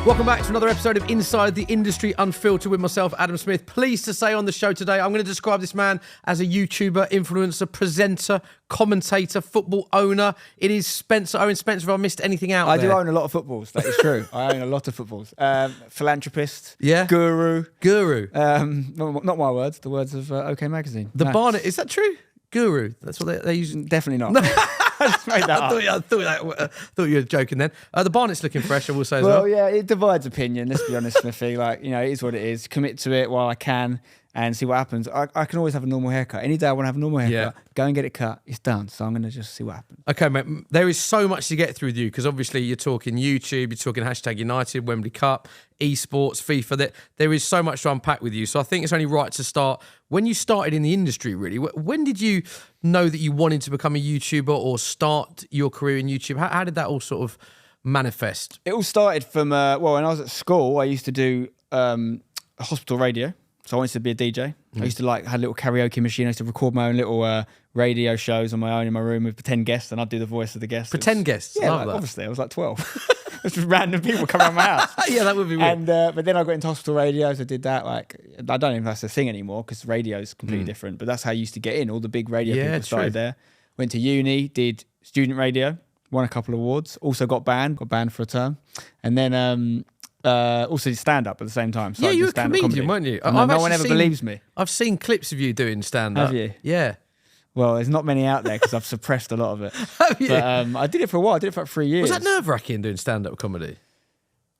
Welcome back to another episode of Inside the Industry Unfiltered with myself, Adam Smith. Pleased to say on the show today, I'm going to describe this man as a YouTuber, influencer, presenter, commentator, football owner. It is Spencer. Owen Spencer, if I missed anything out I there. do own a lot of footballs. That is true. I own a lot of footballs. Philanthropist. Yeah. Guru. Not my words. The words of OK Magazine. The Barnet. Is that true? Guru. That's what they use. Definitely not. I just made that up. I thought you were joking then. The Barnet's looking fresh, I will say as Well, well. yeah, it divides opinion. Let's be honest, Smithy. Like, you know, it is what it is. Commit to it while I can and see what happens. I can always have a normal haircut. Any day I want to have a normal haircut, go and get it cut. It's done. So I'm going to just see what happens. Okay, mate. There is so much to get through with you because obviously you're talking YouTube, you're talking #United, Wembley Cup, esports, FIFA. There is so much to unpack with you. So I think it's only right to start when you started in the industry, really. When did you know that you wanted to become a YouTuber or start your career in YouTube? How did that all sort of manifest? It all started from, when I was at school, I used to do hospital radio. So I wanted to be a DJ. I used to had a little karaoke machine. I used to record my own little radio shows on my own in my room with pretend guests, and I'd do the voice of the guests. Pretend guests? Yeah, Love that. Obviously. I was like 12. Just random people come around my house. Yeah, that would be weird. And but then I got into hospital radio, so I did that. I don't even know if that's a thing anymore because radio is completely different. But that's how I used to get in. All the big radio people started there. Went to uni, did student radio, won a couple of awards. Also got banned for a term, and then also did stand up at the same time. So you were a comedian, weren't you? No one ever believes me. I've seen clips of you doing stand up. Have you? Yeah. Well, there's not many out there because I've suppressed a lot of it. Have you? But I did it for a while. I did it for like 3 years. Was that nerve-wracking doing stand-up comedy?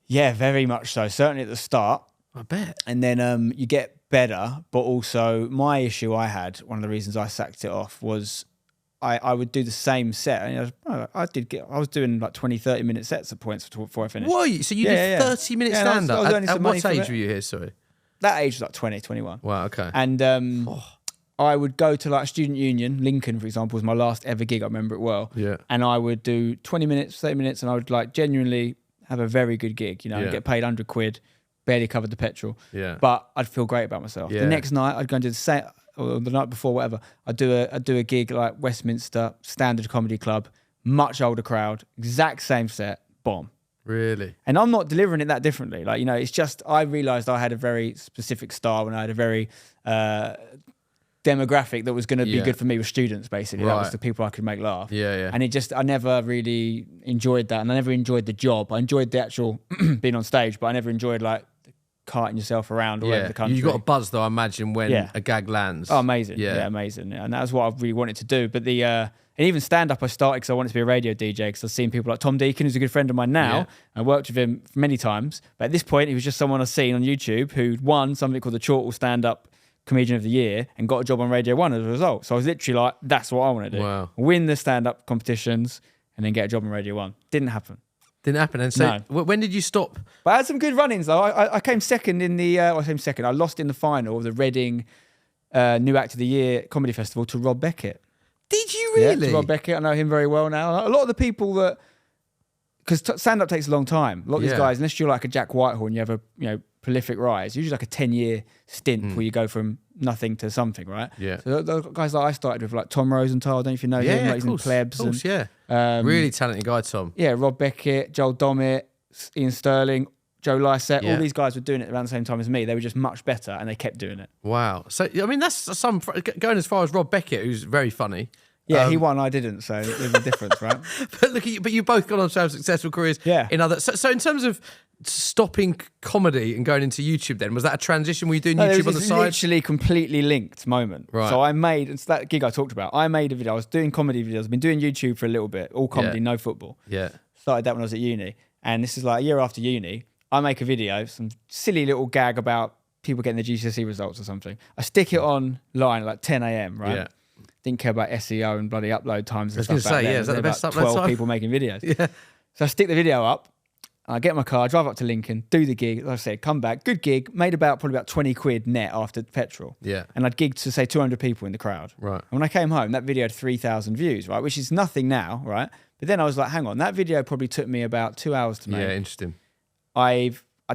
Yeah, very much so. Certainly at the start. I bet. And then you get better, but also my issue I had, one of the reasons I sacked it off was I would do the same set. And I was doing like 20, 30-minute sets at points before I finished. Were you? So you did 30-minute stand-up? At what age were you here, sorry? That age was like 20, 21. Wow, okay. And I would go to like Student Union, Lincoln, for example, was my last ever gig. I remember it well. Yeah. And I would do 20 minutes, 30 minutes, and I would like genuinely have a very good gig. You know, I'd get paid 100 quid, barely covered the petrol. Yeah. But I'd feel great about myself. Yeah. The next night, I'd go and do the same, or the night before, whatever. I'd do a gig like Westminster, Standard Comedy Club, much older crowd, exact same set, bomb. Really? And I'm not delivering it that differently. Like, you know, it's just, I realised I had a very specific style and I had a very demographic that was going to be good for me with students, basically. That was the people I could make laugh. Yeah, yeah. And I never really enjoyed that. And I never enjoyed the job. I enjoyed the actual being on stage, but I never enjoyed like carting yourself around all over the country. You got a buzz though, I imagine, when a gag lands. Oh, amazing. Yeah, amazing. Yeah, and that was what I really wanted to do. But and even stand-up I started because I wanted to be a radio DJ because I've seen people like Tom Deacon, who's a good friend of mine now. I worked with him many times. But at this point, he was just someone I've seen on YouTube who'd won something called the Chortle Stand-Up Comedian of the Year and got a job on Radio 1 as a result. So I was literally like, that's what I want to do. Wow. Win the stand-up competitions and then get a job on Radio 1. Didn't happen. Didn't happen. And so when did you stop? But I had some good run-ins though. I came second in the, I lost in the final of the Reading New Act of the Year Comedy Festival to Rob Beckett. Did you really? Yeah, to Rob Beckett. I know him very well now. A lot of the people that, because stand-up takes a long time. A lot of these guys, unless you're like a Jack Whitehall and you have a prolific rise, usually like a 10-year stint before you go from nothing to something, right? Yeah. So the guys that I started with, like Tom Rosenthal, I don't know if you know him, like he's in Plebs. Of course, really talented guy, Tom. Yeah, Rob Beckett, Joel Dommett, Ian Sterling, Joe Lysette, all these guys were doing it around the same time as me. They were just much better and they kept doing it. Wow. So, I mean, that's some, going as far as Rob Beckett, who's very funny. Yeah, he won, I didn't, so there's a difference, right? But look at you, but you both got on to have successful careers in other. So in terms of stopping comedy and going into YouTube, then was that a transition? Were you doing YouTube on the side? Literally completely linked moment. Right. So it's that gig I talked about. I made a video. I was doing comedy videos. I've been doing YouTube for a little bit, all comedy, no football. Yeah. Started that when I was at uni, and this is like a year after uni. I make a video, some silly little gag about people getting their GCSE results or something. I stick it online at like 10 a.m. Right. Yeah. Didn't care about SEO and bloody upload times and stuff back then. Is that the best upload 12 time? people making videos. Yeah. So I stick the video up. I get in my car, drive up to Lincoln, do the gig. Like I said, come back, good gig. Made probably about 20 quid net after petrol. Yeah. And I'd gigged to say 200 people in the crowd. Right. And when I came home, that video had 3,000 views, right? Which is nothing now, right? But then I was like, hang on, that video probably took me about 2 hours to make. Yeah, interesting. I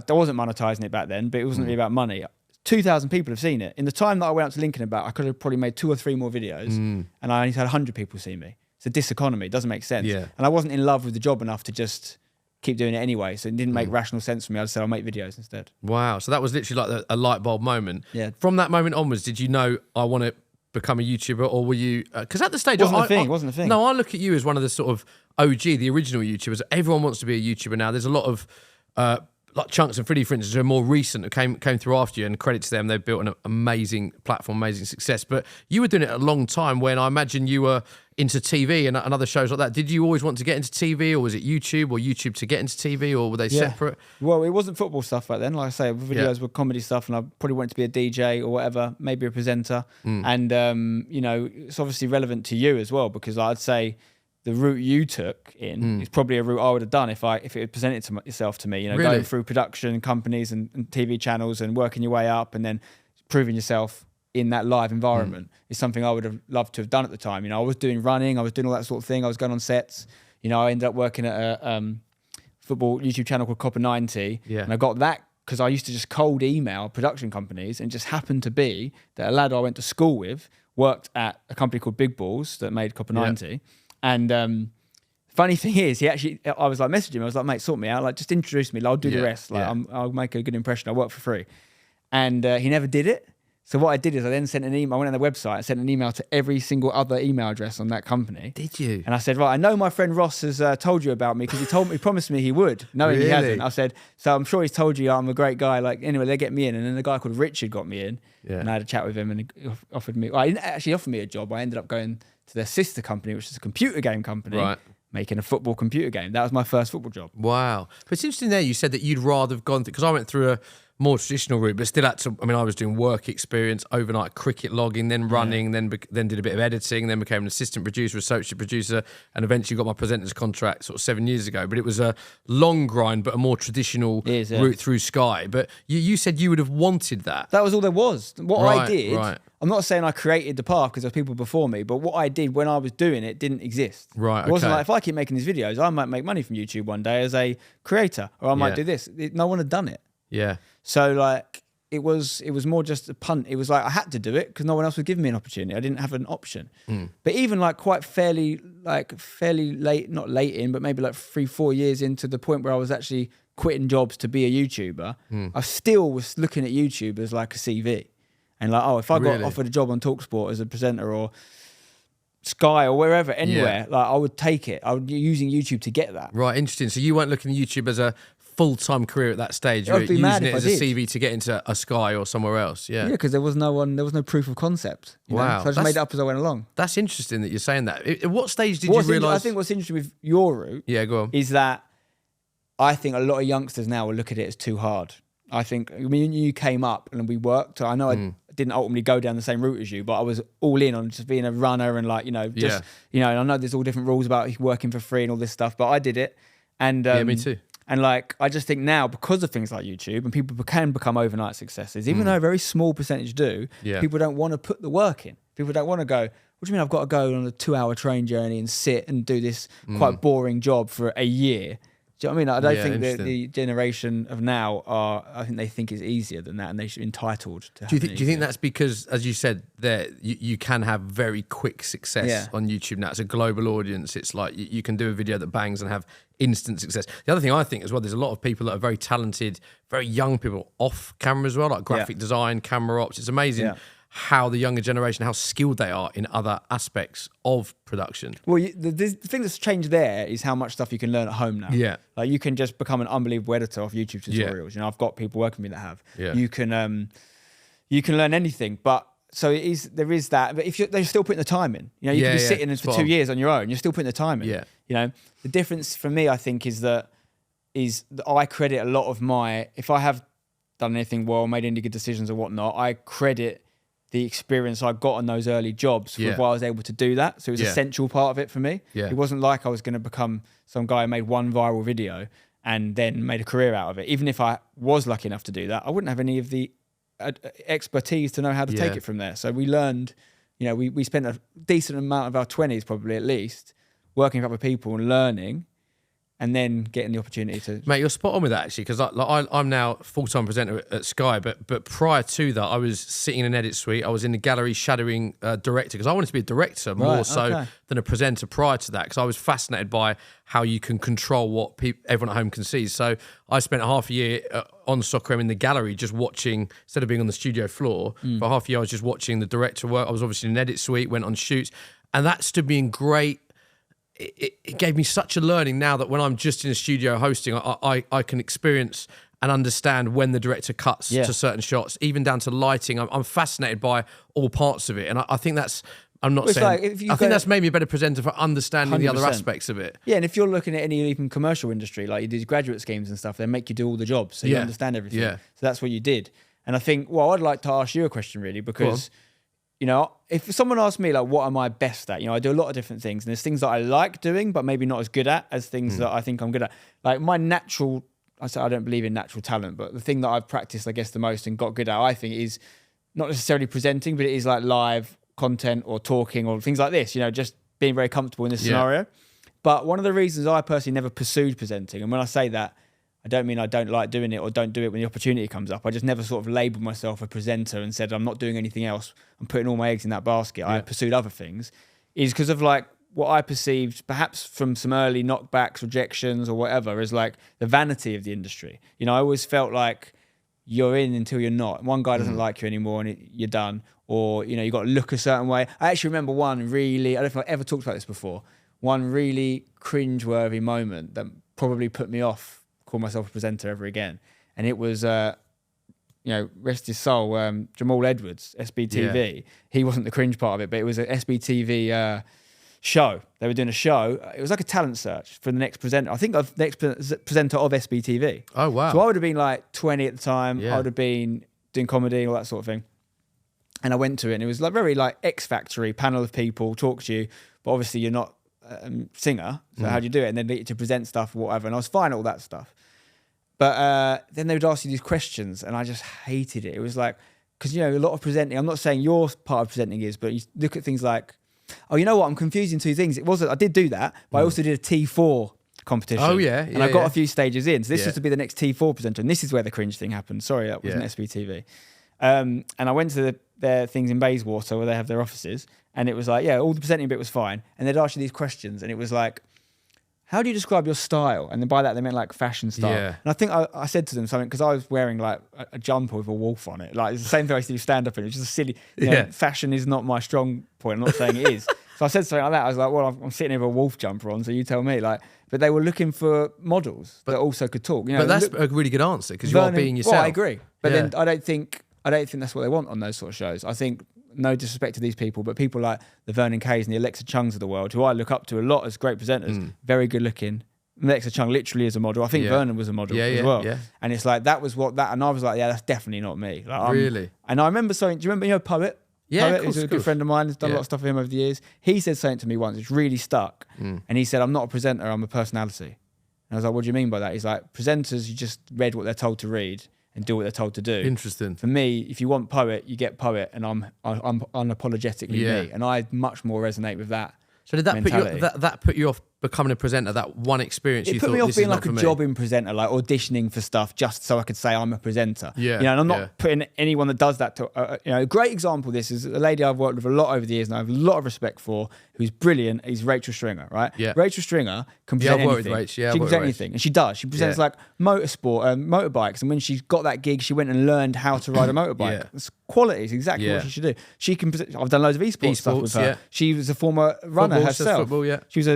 wasn't monetizing it back then, but it wasn't really about money. 2,000 people have seen it. In the time that I went out to Lincoln I could have probably made 2 or 3 more videos and I only had 100 people see me. It's a diseconomy. It doesn't make sense. Yeah. And I wasn't in love with the job enough to just keep doing it anyway. So it didn't make rational sense for me. I just said I'll make videos instead. Wow. So that was literally like a light bulb moment. Yeah. From that moment onwards, did you know I want to become a YouTuber, or were you? Because at the stage, Wasn't a thing. No, I look at you as one of the sort of OG, the original YouTubers. Everyone wants to be a YouTuber now. There's a lot of like Chunks and Friddy, for instance, who are more recent, who came through after you, and credit to them, they've built an amazing platform, amazing success. But you were doing it a long time when I imagine you were into TV and other shows like that. Did you always want to get into TV, or was it YouTube, or YouTube to get into TV, or were they separate? Well, it wasn't football stuff back then. Like I say, videos were comedy stuff, and I probably wanted to be a DJ or whatever, maybe a presenter. And, you know, it's obviously relevant to you as well, because I'd say the route you took in is probably a route I would have done if it had presented itself to me. You know, Really? going through production companies and TV channels and working your way up and then proving yourself in that live environment is something I would have loved to have done at the time. You know, I was doing running, I was doing all that sort of thing. I was going on sets. You know, I ended up working at a football YouTube channel called Copper 90. Yeah. And I got that because I used to just cold email production companies, and it just happened to be that a lad I went to school with worked at a company called Big Balls that made Copper 90. And funny thing is, I was like messaging him. I was like, mate, sort me out. Like, just introduce me. Like, I'll do the rest. Like, I'll make a good impression. I work for free. And he never did it. So what I did is I then sent an email. I went on their website. I sent an email to every single other email address on that company. Did you? And I said, right, I know my friend Ross has told you about me because he promised me he would, knowing he hasn't. I said, so I'm sure he's told you I'm a great guy. Like, anyway, they get me in. And then a guy called Richard got me in. Yeah. And I had a chat with him, and he offered me. Well, he didn't actually offer me a job. I ended up going to their sister company, which is a computer game company, making a football computer game. That was my first football job. Wow. But it's interesting there, you said that you'd rather have gone through, because I went through a more traditional route, but still had to, I mean, I was doing work experience, overnight cricket logging, then running, then did a bit of editing, then became an assistant producer, associate producer, and eventually got my presenter's contract sort of 7 years ago. But it was a long grind, but a more traditional route through Sky. But you said you would have wanted that. That was all there was. What I did, I'm not saying I created the path because there were people before me, but what I did when I was doing it didn't exist. Right, It wasn't like, if I keep making these videos, I might make money from YouTube one day as a creator, or I might do this. No one had done it. Yeah. So like it was more just a punt. It was like I had to do it because no one else would give me an opportunity. I didn't have an option. But even like fairly late, not late in, but maybe like 3-4 years into the point where I was actually quitting jobs to be a YouTuber, I still was looking at YouTube as like a CV. And like, oh, if I got offered a job on TalkSport as a presenter or Sky or wherever, anywhere, like I would take it. I would be using YouTube to get that. Right, interesting. So you weren't looking at YouTube as a full-time career at that stage. You were I'd be using mad it if as I a did. CV to get into a Sky or somewhere else. Yeah. Yeah, because there was no proof of concept. You know? So I just made it up as I went along. That's interesting that you're saying that. At what stage did you realise? I think what's interesting with your route go on. is that I think a lot of youngsters now will look at it as too hard. I think when you came up and we worked, I know I didn't ultimately go down the same route as you, but I was all in on just being a runner and like, you know, just, you know, and I know there's all different rules about working for free and all this stuff, but I did it. And me too. And like, I just think now, because of things like YouTube, and people can become overnight successes, even though a very small percentage do, people don't want to put the work in. People don't want to go, what do you mean I've got to go on a 2-hour train journey and sit and do this quite boring job for a year? Do you know what I mean? I don't think that the generation of now I think they think it's easier than that, and they're entitled to. Do you think that's because, as you said, there you can have very quick success on YouTube now? It's a global audience. It's like you can do a video that bangs and have instant success. The other thing I think as well, there's a lot of people that are very talented, very young people off camera as well, like graphic design, camera ops. It's amazing. How the younger generation, how skilled they are in other aspects of production. Well, the thing that's changed there is how much stuff you can learn at home now. Yeah, like you can just become an unbelievable editor off YouTube tutorials. You know, I've got people working with me that have. You can learn anything, but so there is that. But if they're still putting the time in, you know, you can be sitting for 2 years on your own. You're still putting the time in. Yeah, you know, the difference for me, I think, is that I credit a lot of if I have done anything well, made any good decisions or whatnot, I credit the experience I got on those early jobs with why I was able to do that. So it was an essential part of it for me. It wasn't like I was going to become some guy who made one viral video and then made a career out of it. Even if I was lucky enough to do that, I wouldn't have any of the expertise to know how to take it from there. So we learned, you know, we spent a decent amount of our 20s probably at least working with other people and learning. and then getting the opportunity to. Mate, you're spot on with that actually, because I'm now full-time presenter at Sky, but prior to that, I was sitting in an edit suite. I was in the gallery shadowing director, because I wanted to be a director more so than a presenter prior to that, because I was fascinated by how you can control what everyone at home can see. So I spent half a year on Soccer in the gallery just watching, instead of being on the studio floor, for half a year I was just watching the director work. I was obviously in an edit suite, went on shoots, and that stood me in great. It gave me such a learning now that when I'm just in a studio hosting, I can experience and understand when the director cuts to certain shots, even down to lighting. I'm fascinated by all parts of it. And I think that's, I'm not saying, I think that's made me a better presenter for understanding 100%. The other aspects of it. Yeah, and if you're looking at any even commercial industry, like you do graduate schemes and stuff, they make you do all the jobs, so you understand everything. Yeah. So that's what you did. And I think, well, I'd like to ask you a question really, because you know, if someone asked me, like, what am I best at? You know, I do a lot of different things. And there's things that I like doing, but maybe not as good at as things that I think I'm good at. Like my natural, I say I don't believe in natural talent, but the thing that I've practiced, I guess, the most and got good at, I think, is not necessarily presenting, but it is like live content or talking or things like this, you know, just being very comfortable in this scenario. But one of the reasons I personally never pursued presenting, and when I say that, I don't mean I don't like doing it or don't do it when the opportunity comes up. I just never sort of labelled myself a presenter and said I'm not doing anything else. I'm putting all my eggs in that basket. I pursued other things. Is because of like what I perceived, perhaps from some early knockbacks, rejections or whatever, is like the vanity of the industry. You know, I always felt like you're in until you're not. One guy doesn't like you anymore and you're done. Or, you know, you got to look a certain way. I actually remember one really, I don't know if I've ever talked about this before, one really cringeworthy moment that probably put me off call myself a presenter ever again. And it was, you know, rest his soul, Jamal Edwards, SBTV. Yeah. He wasn't the cringe part of it, but it was an SBTV show. They were doing a show. It was like a talent search for the next presenter. I think of the next presenter of SBTV. Oh, wow. So I would have been like 20 at the time. Yeah. I would have been doing comedy, all that sort of thing. And I went to it and it was like very like X Factory, panel of people talk to you, but obviously you're not a singer. So how do you do it? And then they get to present stuff or whatever. And I was fine at all that stuff. But then they would ask you these questions and I just hated it. It was like, because, you know, a lot of presenting, I'm not saying your part of presenting is, but you look at things like, oh, you know what? I'm confusing two things. It wasn't, I did do that, but I also did a T4 competition. Oh, yeah. And I got a few stages in. So this was to be the next T4 presenter. And this is where the cringe thing happened. Sorry, that wasn't SBTV. And I went to their things in Bayswater where they have their offices. And it was like, yeah, all the presenting bit was fine. And they'd ask you these questions. And it was like, how do you describe your style? And then by that, they meant like fashion style. Yeah. And I think I said to them something, because I was wearing like a jumper with a wolf on it. Like it's the same thing I used to do stand up in. It's just a silly, you know, fashion is not my strong point. I'm not saying it is. So I said something like that. I was like, well, I'm sitting here with a wolf jumper on, so you tell me. Like, but they were looking for models that also could talk. You know, but that's a really good answer, because you are being yourself. Well, I agree. But then I don't think that's what they want on those sort of shows. I think, no disrespect to these people, but people like the Vernon Kays and the Alexa Chungs of the world, who I look up to a lot as great presenters, very good looking. Alexa Chung literally is a model. I think Vernon was a model as well. Yeah. And it's like, that was what that, and I was like, yeah, that's definitely not me. Like, really? And I remember something, do you remember, Poet? Yeah, Poet, who's a good friend of mine, has done a lot of stuff with him over the years. He said something to me once, which really stuck. And he said, I'm not a presenter, I'm a personality. And I was like, what do you mean by that? He's like, presenters, you just read what they're told to read and do what they're told to do. Interesting. For me, if you want Poet, you get Poet, and I'm unapologetically me. And I much more resonate with that. So did that put you off becoming a presenter? That one experience, it you put thought, me off this being is like a not for me? jobbing presenter, like auditioning for stuff just so I could say I'm a presenter. Yeah, you know, and I'm not putting anyone that does that to. You know, a great example of this is a lady I've worked with a lot over the years, and I have a lot of respect for, who's brilliant. Is Rachel Stringer, right? Yeah. Rachel Stringer can present anything. She can present anything, and she does. She presents like motorsport, motorbikes, and when she got that gig, she went and learned how to ride a motorbike. It's quality is exactly what she should do. She can. I've done loads of esports stuff with her. Yeah. She was a former runner herself. Football, she was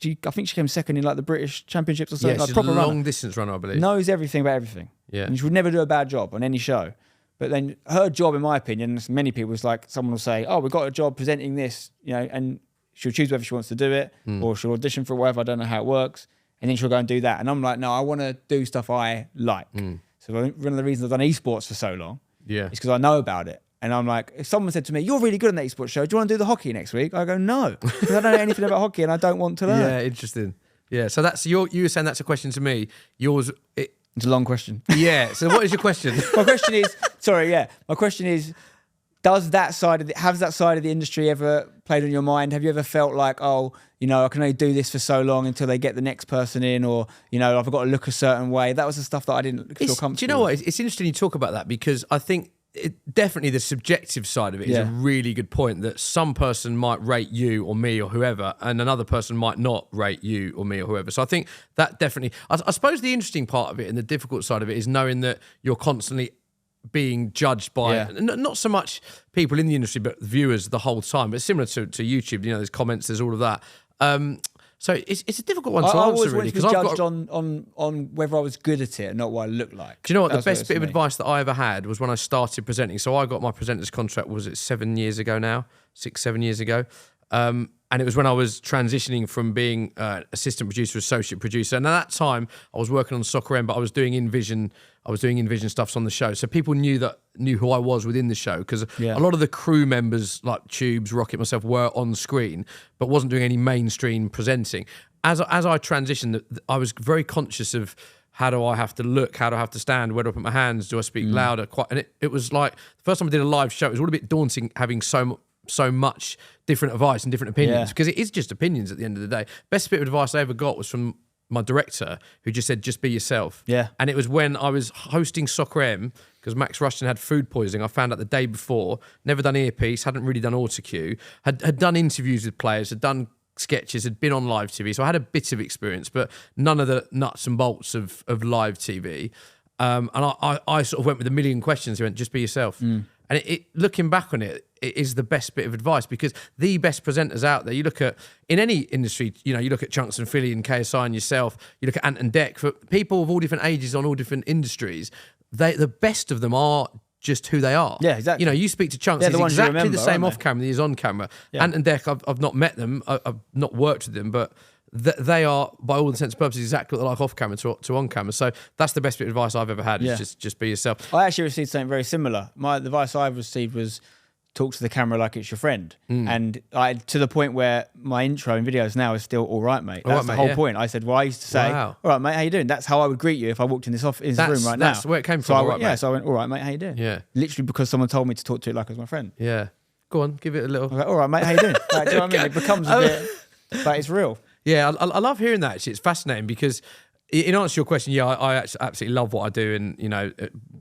I think she came second in like the British Championships or something. Yeah, she's like, a long distance runner, I believe. Knows everything about everything. Yeah, and she would never do a bad job on any show. But then her job, in my opinion, many people, was like, someone will say, "Oh, we've got a job presenting this," you know, and she'll choose whether she wants to do it or she'll audition for whatever. I don't know how it works, and then she'll go and do that. And I'm like, no, I want to do stuff I like. So one of the reasons I've done esports for so long, is because I know about it. And I'm like, if someone said to me, "You're really good on that esports show, do you want to do the hockey next week?" I go, no, because I don't know anything about hockey and I don't want to learn. Yeah, interesting. Yeah, so that's you were saying that's a question to me. Yours, it's a long question. Yeah. So what is your question? My question is, my question is, has that side of the industry ever played on your mind? Have you ever felt like, oh, you know, I can only do this for so long until they get the next person in, or, you know, I've got to look a certain way? That was the stuff that I didn't feel comfortable. Do you know what? It's interesting you talk about that, because I think definitely the subjective side of it is a really good point, that some person might rate you or me or whoever, and another person might not rate you or me or whoever. So I think that definitely, I suppose the interesting part of it and the difficult side of it is knowing that you're constantly being judged by not so much people in the industry, but viewers the whole time. But similar to YouTube, you know, there's comments, there's all of that. So it's a difficult one to answer, really, because I've judged on whether I was good at it and not what I looked like. Do you know what? The best bit of advice that I ever had was when I started presenting. So I got my presenter's contract, was it 7 years ago now? 6-7 years ago. And it was when I was transitioning from being assistant producer, associate producer. And at that time, I was working on Soccer M, but I was doing InVision. I was doing InVision stuffs on the show. So people knew who I was within the show, because a lot of the crew members, like Tubes, Rocket, myself, were on screen, but wasn't doing any mainstream presenting. As I transitioned, I was very conscious of, how do I have to look? How do I have to stand? Where do I put my hands? Do I speak louder? And it was like, the first time I did a live show, it was all a bit daunting, having so much different advice and different opinions, because it is just opinions at the end of the day. Best bit of advice I ever got was from my director, who just said, just be yourself. Yeah. And it was when I was hosting Soccer M, because Max Rushton had food poisoning. I found out the day before, never done earpiece, hadn't really done autocue, had done interviews with players, had done sketches, had been on live TV. So I had a bit of experience, but none of the nuts and bolts of live TV. And I sort of went with a million questions. He went, just be yourself. And looking back on it, it is the best bit of advice, because the best presenters out there, you look at, in any industry, you know, you look at Chunks and Philly and KSI and yourself, you look at Ant and Dec, for people of all different ages on all different industries, the best of them are just who they are. Yeah, exactly. You know, you speak to Chunks, he's exactly the same off camera that he is on camera. Yeah. Ant and Dec, I've not met them, I've not worked with them, but they are, by all intents and purposes, exactly what they're like off camera to on camera. So that's the best bit of advice I've ever had, is just be yourself. I actually received something very similar. The advice I received was, talk to the camera like it's your friend. And to the point where my intro in videos now is still, all right, mate. That's the whole point. I said, well, I used to say, all right, mate, how you doing? That's how I would greet you if I walked in this room right now. That's where it came from. So I went, all right, mate, how you doing? Yeah. Literally because someone told me to talk to it like it was my friend. Yeah. Go on, give it a little. I was like, all right, mate, how you doing? Like, do you know what I mean? It becomes a bit, but it's real. Yeah, I love hearing that, actually. It's fascinating, because in answer to your question, I actually absolutely love what I do, and, you know,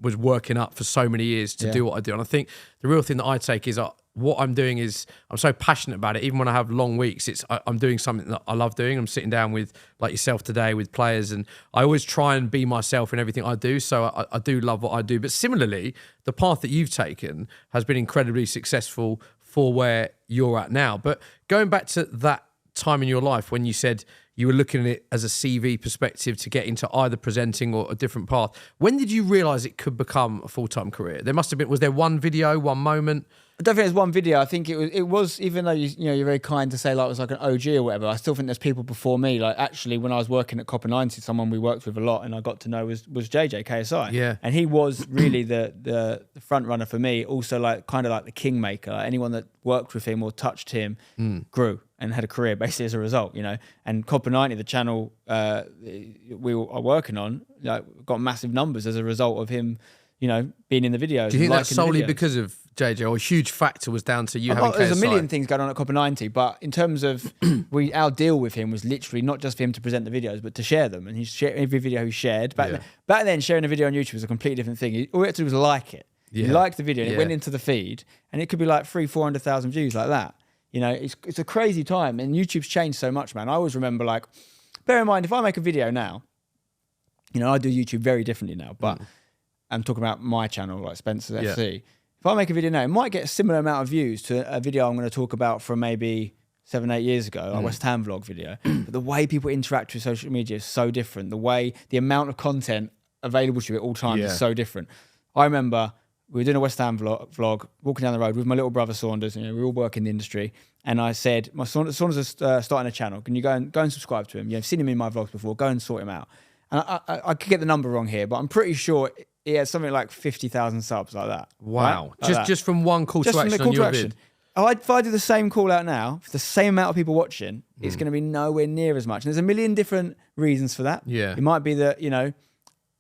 was working up for so many years to do what I do. And I think the real thing that I take is what I'm doing is, I'm so passionate about it. Even when I have long weeks, I'm doing something that I love doing. I'm sitting down with, like yourself today, with players, and I always try and be myself in everything I do. So I do love what I do. But similarly, the path that you've taken has been incredibly successful for where you're at now. But going back to that time in your life when you said you were looking at it as a CV perspective to get into either presenting or a different path, when did you realise it could become a full-time career? There must have been, was there one video, one moment? I don't think there's one video. I think it was even though you're very kind to say like it was like an OG or whatever, I still think there's people before me. Like actually when I was working at Copper 90, someone we worked with a lot and I got to know was JJ KSI. Yeah. And he was really the front runner for me. Also like kind of like the kingmaker. Like anyone that worked with him or touched him grew and had a career basically as a result, you know. And Copper 90, the channel we are working on, like got massive numbers as a result of him, you know, being in the videos. Do you think that's solely because of JJ, or a huge factor was down to you having KSI? There's a million things going on at Copper 90, but in terms of our deal with him was literally not just for him to present the videos, but to share them. And every video he shared. Back then, sharing a video on YouTube was a completely different thing. All he had to do was like it. Yeah. He liked the video, and it went into the feed, and it could be like 300,000-400,000 views like that. You know, it's a crazy time, and YouTube's changed so much, man. I always remember, like, bear in mind, if I make a video now, you know, I do YouTube very differently now, but I'm talking about my channel, like Spencer's FC. If I make a video now, it might get a similar amount of views to a video I'm going to talk about from maybe 7-8 years ago, a West Ham vlog video. But the way people interact with social media is so different. The amount of content available to you at all times is so different. I remember we were doing a West Ham vlog, walking down the road with my little brother Saunders. You know, we all work in the industry, and I said, "My Saunders is starting a channel. Can you go and subscribe to him? You've seen him in my vlogs before. Go and sort him out." And I could get the number wrong here, but I'm pretty sure he had something like 50,000 subs like that. Wow! Right? Like just from one call to action on your vid. If I do the same call out now for the same amount of people watching, it's going to be nowhere near as much. And there's a million different reasons for that. Yeah, it might be that, you know,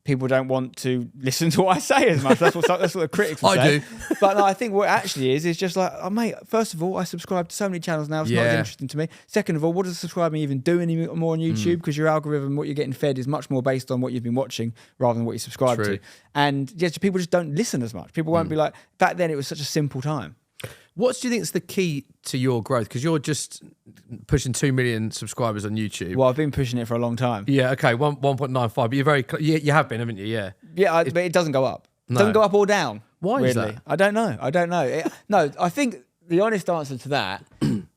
people don't want to listen to what I say as much. That's what the critics will say. I do. But no, I think what it actually is just like, oh, mate, first of all, I subscribe to so many channels now. It's not as interesting to me. Second of all, what does subscribing even do any more on YouTube? Because your algorithm, what you're getting fed is much more based on what you've been watching rather than what you subscribe to. And yes, people just don't listen as much. People won't be like, back then it was such a simple time. What do you think is the key to your growth? Because you're just pushing 2 million subscribers on YouTube. Well, I've been pushing it for a long time. Yeah, okay, 1.95. But you're very, you have been, haven't you? Yeah. Yeah, but it doesn't go up. It doesn't go up or down. Why is that? I don't know. No, I think the honest answer to that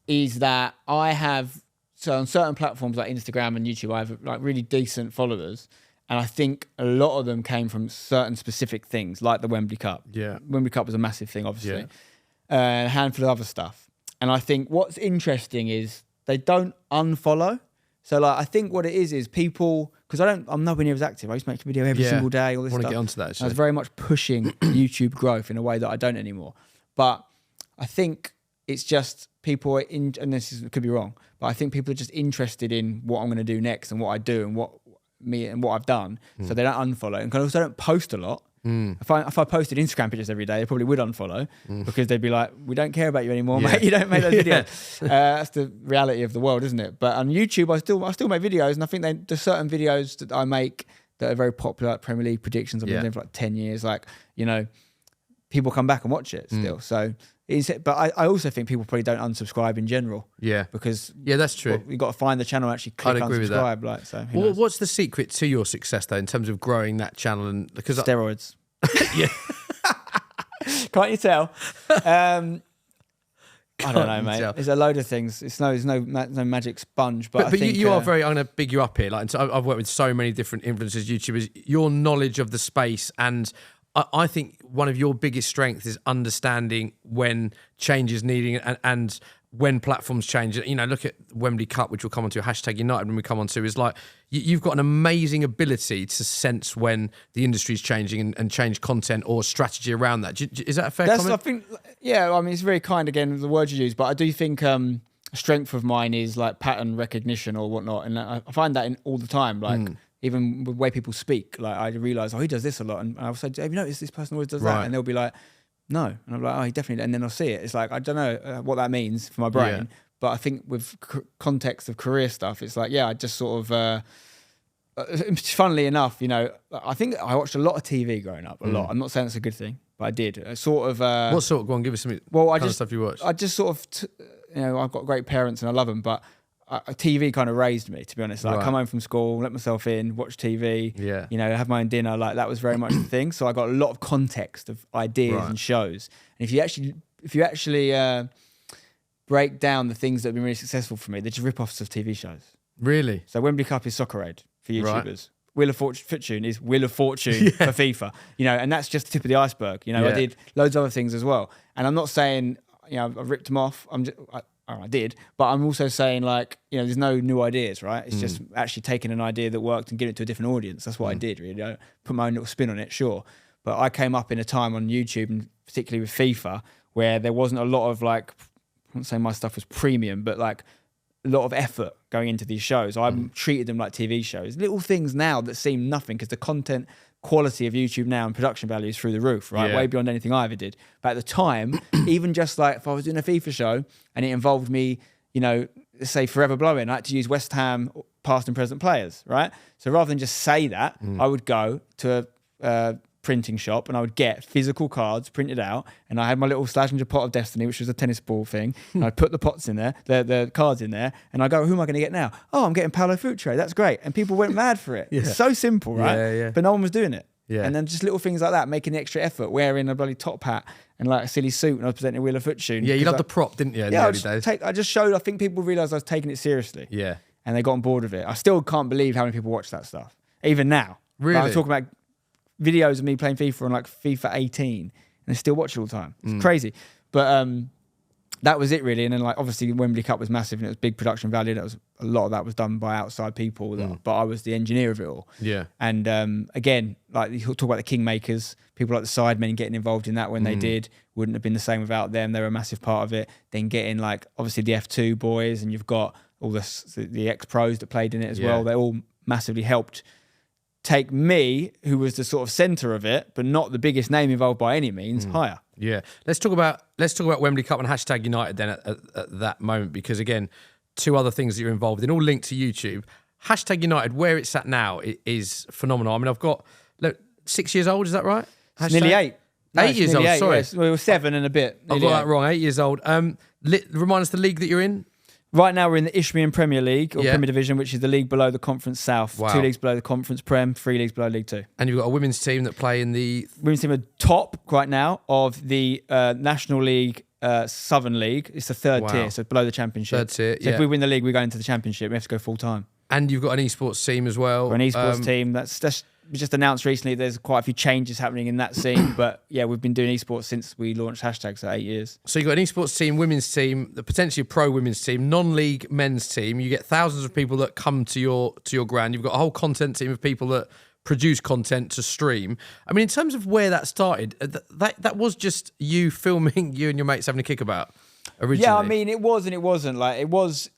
is that I have, so on certain platforms like Instagram and YouTube, I have like really decent followers. And I think a lot of them came from certain specific things, like the Wembley Cup. Yeah. Wembley Cup was a massive thing, obviously. Yeah. A handful of other stuff. And I think what's interesting is they don't unfollow. So like, I think what it is people, because I'm nowhere near as active. I used to make a video every single day, all this stuff. I want to get onto that, actually. I was very much pushing YouTube growth in a way that I don't anymore. But I think it's just people are and could be wrong, but I think people are just interested in what I'm going to do next and what I do and what I've done. So they don't unfollow. And also don't post a lot. If I posted Instagram pictures every day, they probably would unfollow because they'd be like, we don't care about you anymore, mate. You don't make those videos. That's the reality of the world, isn't it? But on YouTube, I still make videos, and I think there's certain videos that I make that are very popular, like Premier League predictions. I've been doing for like 10 years. Like, people come back and watch it still. So, but I also think people probably don't unsubscribe in general. Yeah. Because that's true. You've got to find the channel and actually click unsubscribe. Like, so well, what's the secret to your success though, in terms of growing that channel? And because steroids. Yeah. Can't you tell? I don't know, mate. There's a load of things. There's no magic sponge, but I think you are very. I'm going to big you up here. Like, I've worked with so many different influencers, YouTubers. Your knowledge of the space, and I think one of your biggest strengths is understanding when change is needed and when platforms change. Look at Wembley Cup, which we'll come on to, #United when we come on to, is like, you've got an amazing ability to sense when the industry is changing and change content or strategy around that. Is that a fair comment? I think, I mean, it's very kind, again, the words you use, but I do think a strength of mine is like pattern recognition or whatnot. And I find that in all the time, like even the way people speak, like I realise, he does this a lot. And I'll say, have you noticed this person always does that? And they'll be like, no. And I'm like, he definitely, and then I'll see it. It's like, I don't know what that means for my brain, but I think with context of career stuff, it's like, I just sort of, funnily enough, I think I watched a lot of TV growing up, a lot. I'm not saying it's a good thing, but I did. What sort? Go on, give us some kind of stuff you watched. I just sort of, I've got great parents and I love them, but TV kind of raised me, to be honest. Like, come home from school, let myself in, watch TV, have my own dinner. Like, that was very much the thing. So I got a lot of context of ideas and shows. And if you actually break down the things that have been really successful for me, they're just rip-offs of TV shows. Really? So Wembley Cup is Soccer Aid for YouTubers. Right. Wheel of Fortune is Wheel of Fortune for FIFA. And that's just the tip of the iceberg. I did loads of other things as well. And I'm not saying, I've ripped them off. I did, but I'm also saying, like, there's no new ideas, right? It's just actually taking an idea that worked and giving it to a different audience. That's what I did, really. I put my own little spin on it, sure. But I came up in a time on YouTube, and particularly with FIFA, where there wasn't a lot of, like, I wouldn't say my stuff was premium, but like a lot of effort going into these shows. I treated them like TV shows. Little things now that seem nothing, because the content quality of YouTube now and production value is through the roof, right? Way beyond anything I ever did. But at the time, even just like if I was doing a FIFA show and it involved me, let's say Forever Blowing, I had to use West Ham past and present players, right? So rather than just say that, I would go to a printing shop and I would get physical cards printed out, and I had my little Slazenger pot of destiny, which was a tennis ball thing, and I'd put the pots in there, the cards in there, and I go, who am I going to get now? Oh, I'm getting Paulo Futre. That's great. And people went mad for it. It's so simple, right? But no one was doing it. And then just little things like that, making the extra effort, wearing a bloody top hat and like a silly suit, and I was presenting Wheel of Fortune. Yeah, you loved the prop, didn't you, in the early days? I think people realised I was taking it seriously. Yeah. And they got on board with it. I still can't believe how many people watch that stuff, even now. Really? Like, I'm talking about videos of me playing FIFA on like FIFA 18, and they still watch it all the time. It's crazy. But that was it, really. And then, like, obviously Wembley Cup was massive and it was big production value. That was a lot of that was done by outside people, but I was the engineer of it all. Yeah. And again, like, you talk about the kingmakers, people like the Sidemen getting involved in that when they did, wouldn't have been the same without them. They were a massive part of it. Then getting, like, obviously the F2 boys, and you've got all the ex-pros that played in it as well. They all massively helped take me, who was the sort of centre of it, but not the biggest name involved by any means, higher. Yeah. Let's talk about Wembley Cup and hashtag United then at that moment, because again, two other things that you're involved in, all linked to YouTube. Hashtag United, where it's at now, is phenomenal. I mean, I've got 6 years old, is that right? It's nearly 8. No, 8 years old, sorry. Yes. We were 7 and a bit. I got that wrong, 8 years old. Remind us the league that you're in. Right now we're in the Isthmian Premier League, or Premier Division, which is the league below the Conference South. Wow. 2 leagues below the Conference Prem, 3 leagues below League 2. And you've got a women's team that play in the... Women's team are top right now of the National League Southern League. It's the third tier, so below the Championship. Third tier, so if we win the league, we go into the Championship. We have to go full time. And you've got an esports team as well. We're an esports team. That's we just announced recently there's quite a few changes happening in that scene. But yeah, we've been doing esports since we launched hashtags for 8 years. So you've got an esports team, women's team, the potentially a pro women's team, non-league men's team. You get thousands of people that come to your ground. You've got a whole content team of people that produce content to stream. I mean, in terms of where that started, that was just you filming you and your mates having a kickabout originally. Yeah, I mean, it was and it wasn't. Like, it was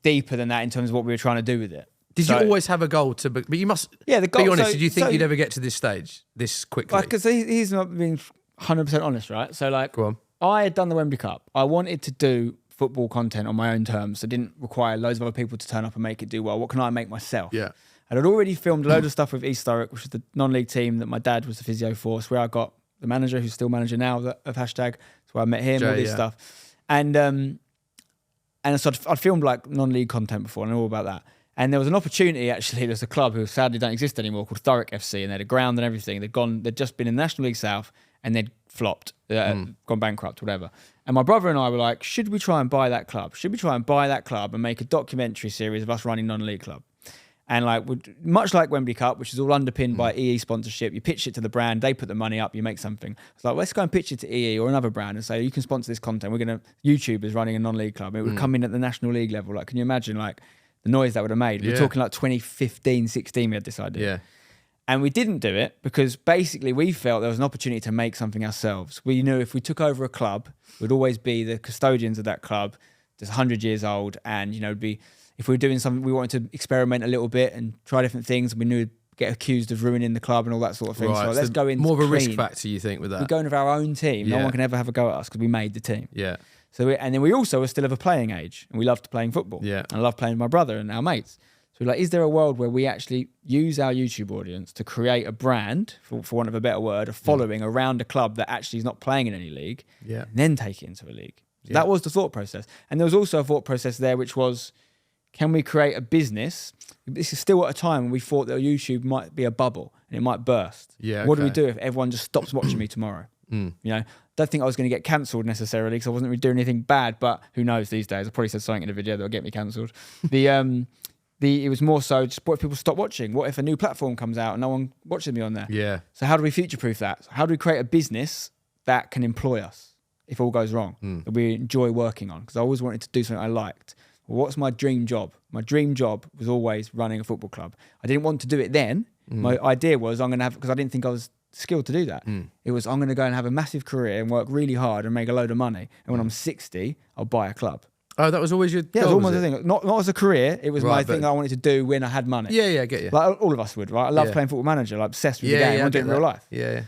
deeper than that in terms of what we were trying to do with it. Did you always have a goal to... But you must be honest. Did you think you'd ever get to this stage this quickly? Because he's not being 100% honest, right? So, like, go on. I had done the Wembley Cup. I wanted to do football content on my own terms. So it didn't require loads of other people to turn up and make it do well. What can I make myself? Yeah. And I'd already filmed a load of stuff with East Thurrock, which is the non-league team that my dad was the physio for. It's where I got the manager, who's still manager now of hashtag. That's where I met him, all this stuff. And so I'd filmed like non-league content before and all about that. And there was an opportunity, actually. There's a club who sadly don't exist anymore called Thurrock FC, and they had a ground and everything. They'd just been in the National League South, and they'd flopped, gone bankrupt, whatever. And my brother and I were like, should we try and buy that club? Should we try and buy that club and make a documentary series of us running non-league club? And like, much like Wembley Cup, which is all underpinned by EE sponsorship, you pitch it to the brand, they put the money up, you make something. It's like, let's go and pitch it to EE or another brand and say, you can sponsor this content. YouTube is running a non-league club. It would come in at the National League level. Like, can you imagine, like, the noise that would have made? We're talking like 2015, 16, we had this idea. Yeah. And we didn't do it because basically we felt there was an opportunity to make something ourselves. We knew if we took over a club, we'd always be the custodians of that club that's 100 years old. And, if we were doing something, we wanted to experiment a little bit and try different things. And we knew we'd get accused of ruining the club and all that sort of thing. Right. So let's go in. More of a risk factor, you think, with that? We're going with our own team. No one can ever have a go at us because we made the team. Yeah. So and then we also were still of a playing age, and we loved playing football. Yeah. And I loved playing with my brother and our mates. So we're like, is there a world where we actually use our YouTube audience to create a brand, for want of a better word, a following around a club that actually is not playing in any league, and then take it into a league? So that was the thought process. And there was also a thought process there, which was, can we create a business? This is still at a time when we thought that YouTube might be a bubble and it might burst. Yeah. What do we do if everyone just stops watching me tomorrow? Don't think I was going to get cancelled necessarily because I wasn't really doing anything bad, but who knows these days? I probably said something in a video that will get me cancelled. It was more so just what if people stop watching? What if a new platform comes out and no one watches me on there? Yeah. So how do we future-proof that? How do we create a business that can employ us if all goes wrong, that we enjoy working on? Because I always wanted to do something I liked. Well, what's my dream job? My dream job was always running a football club. I didn't want to do it then. My idea was I'm going to have, because I didn't think I was skilled to do that. It was, I'm going to go and have a massive career and work really hard and make a load of money. And when I'm 60, I'll buy a club. Oh, that was always your goal, it was almost the thing. Not as a career. It was my thing I wanted to do when I had money. Yeah, I get you. Like all of us would, right? I love playing Football Manager, like obsessed with the game. I want to do it in real life. Yeah.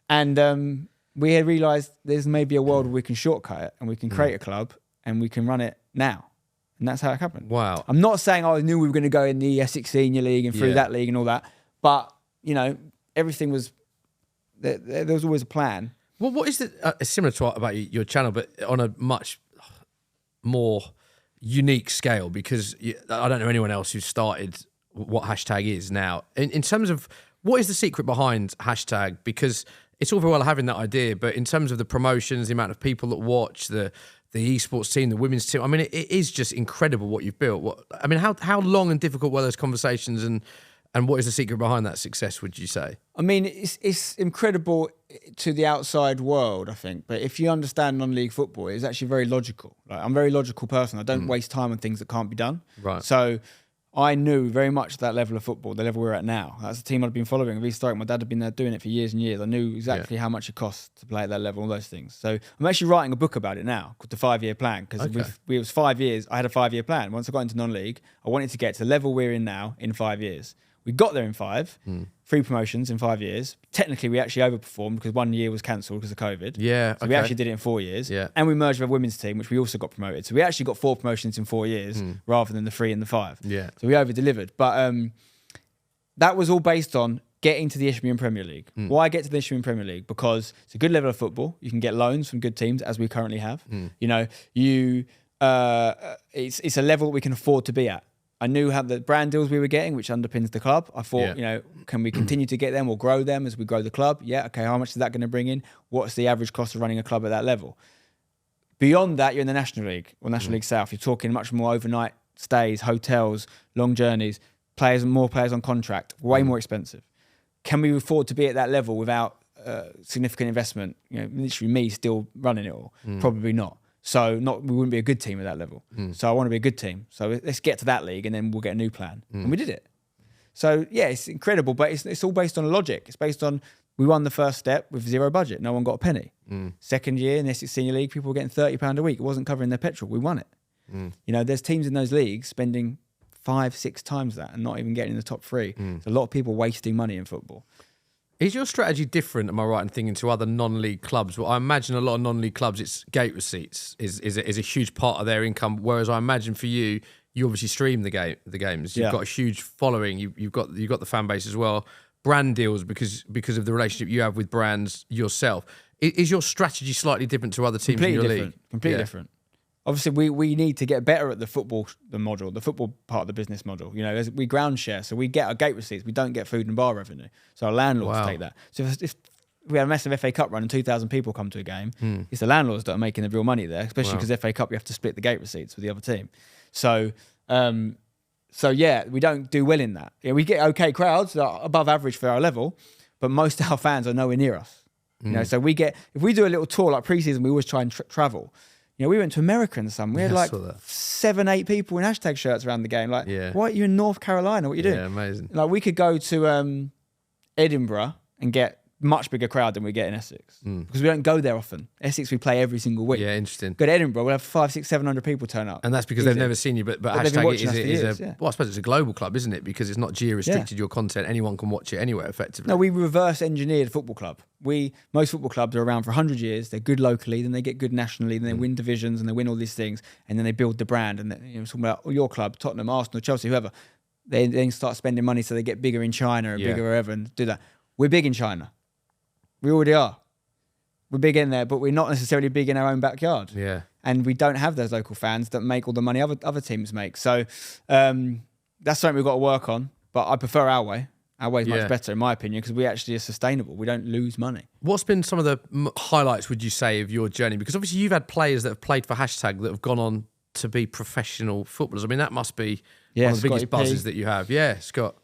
And we had realised there's maybe a world where we can shortcut it and we can create a club and we can run it now. And that's how it happened. Wow. I'm not saying I knew we were going to go in the Essex Senior League and through that league and all that. But, everything was... There was always a plan. Well, what is it? Similar to about your channel, but on a much more unique scale, because I don't know anyone else who started what hashtag is now. In terms of what is the secret behind hashtag? Because it's all very well having that idea, but in terms of the promotions, the amount of people that watch, the esports team, the women's team, I mean, it is just incredible what you've built. How long and difficult were those conversations, and what is the secret behind that success, would you say? I mean, it's incredible to the outside world, I think. But if you understand non-league football, it's actually very logical. Like, I'm a very logical person. I don't waste time on things that can't be done. Right. So I knew very much that level of football, the level we're at now. That's the team I'd been following. East Thurrock, my dad had been there doing it for years and years. I knew exactly how much it costs to play at that level, all those things. So I'm actually writing a book about it now called The 5-Year Plan, because it was 5 years. I had a 5-year plan. Once I got into non-league, I wanted to get to the level we're in now in 5 years. We got there in 5, 3 promotions in 5 years. Technically, we actually overperformed because 1 year was cancelled because of COVID. Yeah. So we actually did it in 4 years. Yeah. And we merged with a women's team, which we also got promoted. So we actually got 4 promotions in 4 years rather than the 3 and the 5. Yeah. So we over-delivered. But that was all based on getting to the Isthmian Premier League. Why get to the Isthmian Premier League? Because it's a good level of football. You can get loans from good teams, as we currently have. You know, it's a level we can afford to be at. I knew how the brand deals we were getting, which underpins the club. I thought, you know, can we continue to get them or grow them as we grow the club? Yeah, okay, how much is that going to bring in? What's the average cost of running a club at that level? Beyond that, you're in the National League or National League South. You're talking much more overnight stays, hotels, long journeys, more players on contract, way more expensive. Can we afford to be at that level without significant investment? You know, literally me still running it all. Probably not. So we wouldn't be a good team at that level. So I want to be a good team. So let's get to that league and then we'll get a new plan. And we did it. So yeah, it's incredible, but it's all based on logic. It's based on, we won the first step with 0 budget. No one got a penny. Second year in the Essex Senior League, people were getting £30 a week. It wasn't covering their petrol. We won it. You know, there's teams in those leagues spending 5-6 times that and not even getting in the top 3. There's a lot of people wasting money in football. Is your strategy different, am I right in thinking, to other non-league clubs? Well, I imagine a lot of non-league clubs, it's gate receipts is a huge part of their income, whereas I imagine for you, you obviously stream the games. You've got a huge following. You've got the fan base as well. Brand deals because of the relationship you have with brands yourself. Is your strategy slightly different to other teams in your league? Completely different. Obviously, we need to get better at the football part of the business model. You know, as we ground share, so we get our gate receipts. We don't get food and bar revenue. So our landlords take that. So if we had a massive FA Cup run and 2,000 people come to a game, it's the landlords that are making the real money there, especially because FA Cup, you have to split the gate receipts with the other team. So yeah, we don't do well in that. Yeah, we get okay crowds that are above average for our level, but most of our fans are nowhere near us. You know, so if we do a little tour like pre-season, we always try and travel. You know, we went to America and some. We had like 7-8 people in hashtag shirts around the game. Like, why are you in North Carolina? What are you doing? Yeah, amazing. Like, we could go to Edinburgh and get much bigger crowd than we get in Essex because we don't go there often. Essex, we play every single week. Yeah, interesting. Go to Edinburgh, we'll have 500, 600, 700 people turn up. And that's because they've never seen you. But hashtag is well, I suppose it's a global club, isn't it? Because it's not geo-restricted, your content. Anyone can watch it anywhere, effectively. No, we reverse engineered football club. Most football clubs are around for 100 years. They're good locally, then they get good nationally, then they win divisions and they win all these things, and then they build the brand. And talking about your club, Tottenham, Arsenal, Chelsea, whoever, they then start spending money so they get bigger in China or bigger wherever and do that. We're big in China. We already are. We're big in there, but we're not necessarily big in our own backyard. Yeah. And we don't have those local fans that make all the money other teams make. So that's something we've got to work on. But I prefer our way. Our way is much better, in my opinion, because we actually are sustainable. We don't lose money. What's been some of the highlights, would you say, of your journey? Because obviously you've had players that have played for hashtag that have gone on to be professional footballers. I mean, that must be one of the biggest buzzes that you have. Yeah, Scott.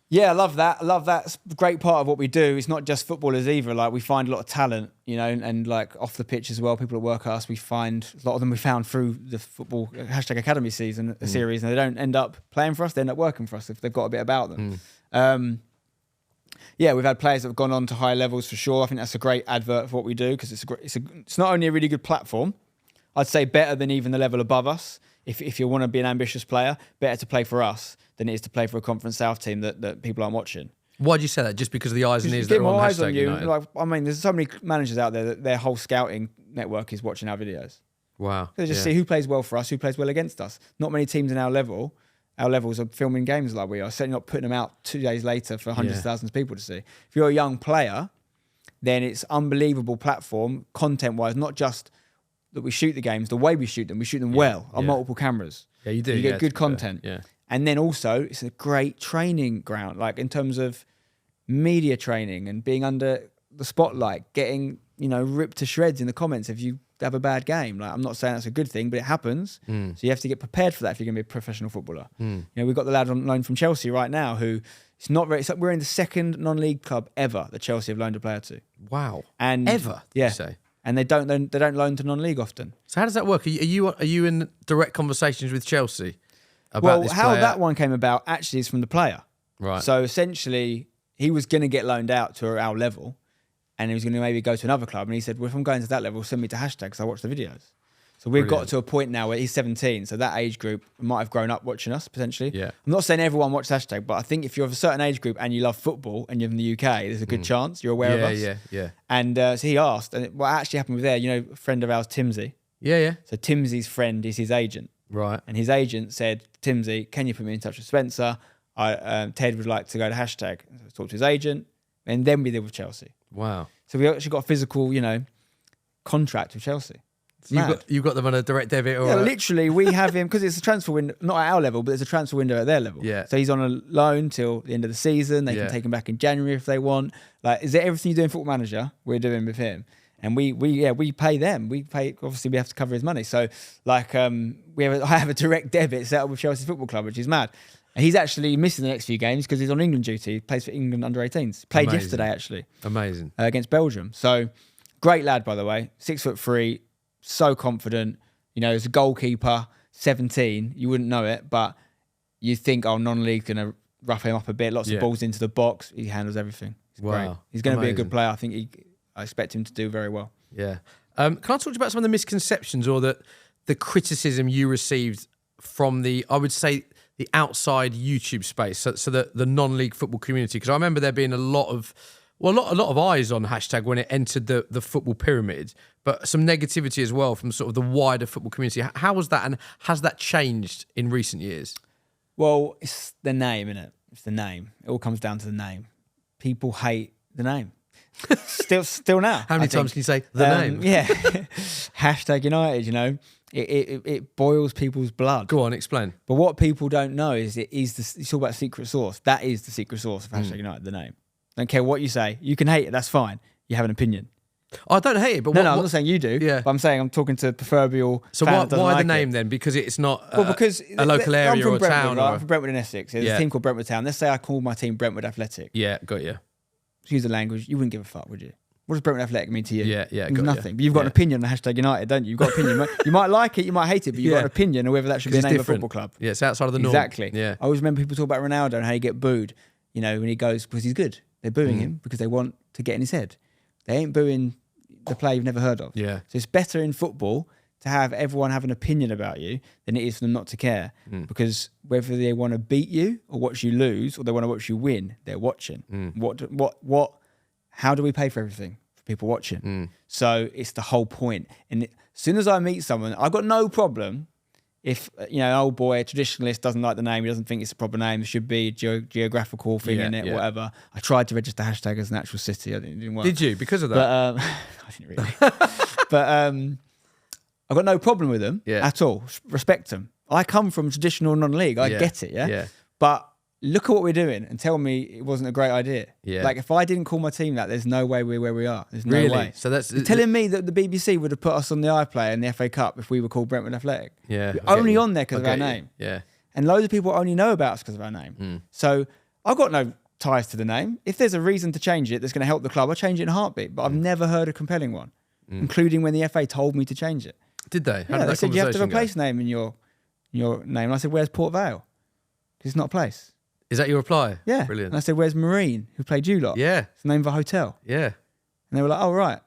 Yeah, I love that. It's a great part of what we do. It's not just footballers either. Like, we find a lot of talent, you know, and like off the pitch as well. People that work us, we find a lot of them we found through the football hashtag academy series, and they don't end up playing for us. They end up working for us if they've got a bit about them. Yeah, we've had players that have gone on to higher levels for sure. I think that's a great advert for what we do because it's not only a really good platform. I'd say better than even the level above us. If you want to be an ambitious player, better to play for us than it is to play for a Conference South team that people aren't watching. Why do you say that? Just because of the eyes and ears that are on hashtag United? Like, I mean, there's so many managers out there that their whole scouting network is watching our videos. Wow. They just see who plays well for us, who plays well against us. Not many teams in our levels are filming games like we are. Certainly not putting them out 2 days later for hundreds of thousands of people to see. If you're a young player, then it's unbelievable platform, content-wise, not just that we shoot the games, the way we shoot them well on multiple cameras. Yeah, you do. You get good content. Yeah. And then also, it's a great training ground, like in terms of media training and being under the spotlight, getting, ripped to shreds in the comments if you have a bad game. Like, I'm not saying that's a good thing, but it happens. So you have to get prepared for that if you're going to be a professional footballer. We've got the lad on loan from Chelsea right now who it's not very. We're in the second non-league club ever that Chelsea have loaned a player to. Wow. And ever? Yeah. You say? And they don't loan to non-league often. So how does that work? Are you in direct conversations with Chelsea about this player? How that one came about actually is from the player. Right. So essentially, he was going to get loaned out to our level, and he was going to maybe go to another club. And he said, "Well, if I'm going to that level, send me to hashtag because I watch the videos." So we've got to a point now where he's 17. So that age group might have grown up watching us potentially. Yeah. I'm not saying everyone watches hashtag, but I think if you're of a certain age group and you love football and you're in the UK, there's a good chance you're aware of us. Yeah. And so he asked, and what actually happened with there, you know, a friend of ours, Timsy. Yeah. So Timsy's friend is his agent. Right. And his agent said, Timsy, can you put me in touch with Spencer? Ted would like to go to hashtag. So I talked to his agent, and then we did with Chelsea. Wow. So we actually got a physical, you know, contract with Chelsea. You've got them on a direct debit or literally we have him because it's a transfer window, not at our level, but it's a transfer window at their level. Yeah. So he's on a loan till the end of the season. They can take him back in January if they want. Like, is it everything you do in Football Manager we're doing with him? And we pay them. We pay, obviously we have to cover his money. So like I have a direct debit set up with Chelsea Football Club, which is mad. And he's actually missing the next few games because he's on England duty. He plays for England under 18s. Played yesterday actually. Amazing. Against Belgium. So great lad, by the way. 6'3", so confident. You know, as a goalkeeper, 17, you wouldn't know it, but you think, oh, non-league's going to rough him up a bit. Lots of balls into the box. He handles everything. He's great. He's going to be a good player. I expect him to do very well. Yeah. Can I talk to you about some of the misconceptions or the criticism you received from the, I would say, the outside YouTube space, so the non-league football community? Because I remember there being a lot of eyes on hashtag when it entered the football pyramid, but some negativity as well from sort of the wider football community. How was that, and has that changed in recent years? Well, it's the name, isn't it? It's the name. It all comes down to the name. People hate the name. Still now. How many times can you say the name? Yeah. Hashtag United, you know. It boils people's blood. Go on, explain. But what people don't know is you talk about secret sauce. That is the secret sauce of hashtag United, the name. Don't care what you say. You can hate it, that's fine. You have an opinion. I don't hate it, but I'm not saying you do. Yeah. But I'm saying I'm talking to proverbial. So why the name then? Because it's not because a local area or a town. Right? I'm from Brentwood in Essex. There's a team called Brentwood Town. Let's say I call my team Brentwood Athletic. Yeah, got you. Use the language. You wouldn't give a fuck, would you? What does Brentwood Athletic mean to you? Yeah, it means nothing. You. But you've got an opinion on hashtag United, don't you? You've got an opinion. You might like it, you might hate it, but you've got an opinion on whether that should be the name of a football club. Yeah, it's outside of the norm. Exactly. Yeah. I always remember people talk about Ronaldo and how he get booed, you know, when he goes, because he's good. They're booing him because they want to get in his head. They ain't booing the player you've never heard of. Yeah. So it's better in football to have everyone have an opinion about you than it is for them not to care. Because whether they want to beat you or watch you lose or they want to watch you win, they're watching. How do we pay for everything? For people watching. So it's the whole point. And as soon as I meet someone, I've got no problem if, you know, an old boy, a traditionalist, doesn't like the name, he doesn't think it's a proper name, there should be a geographical thing in it, whatever. I tried to register hashtag as an actual city. It didn't work. Did you? Because of that? But I didn't really. But I've got no problem with them at all. Respect them. I come from traditional non-league. I get it, yeah? But look at what we're doing and tell me it wasn't a great idea. Yeah. Like, if I didn't call my team that, there's no way we're where we are. There's no way. So that's you're telling me that the BBC would have put us on the iPlayer in the FA Cup if we were called Brentwood Athletic. Yeah. We're only on there because of our name. Yeah. And loads of people only know about us because of our name. So I've got no ties to the name. If there's a reason to change it that's going to help the club, I'll change it in a heartbeat. But I've never heard a compelling one, including when the FA told me to change it. Did they? Yeah, they said you have to replace name in your name. And I said, where's Port Vale? Because it's not a place. Is that your reply? Yeah. Brilliant. And I said, where's Marine, who played you lot? Yeah. It's the name of a hotel. Yeah. And they were like, oh, right.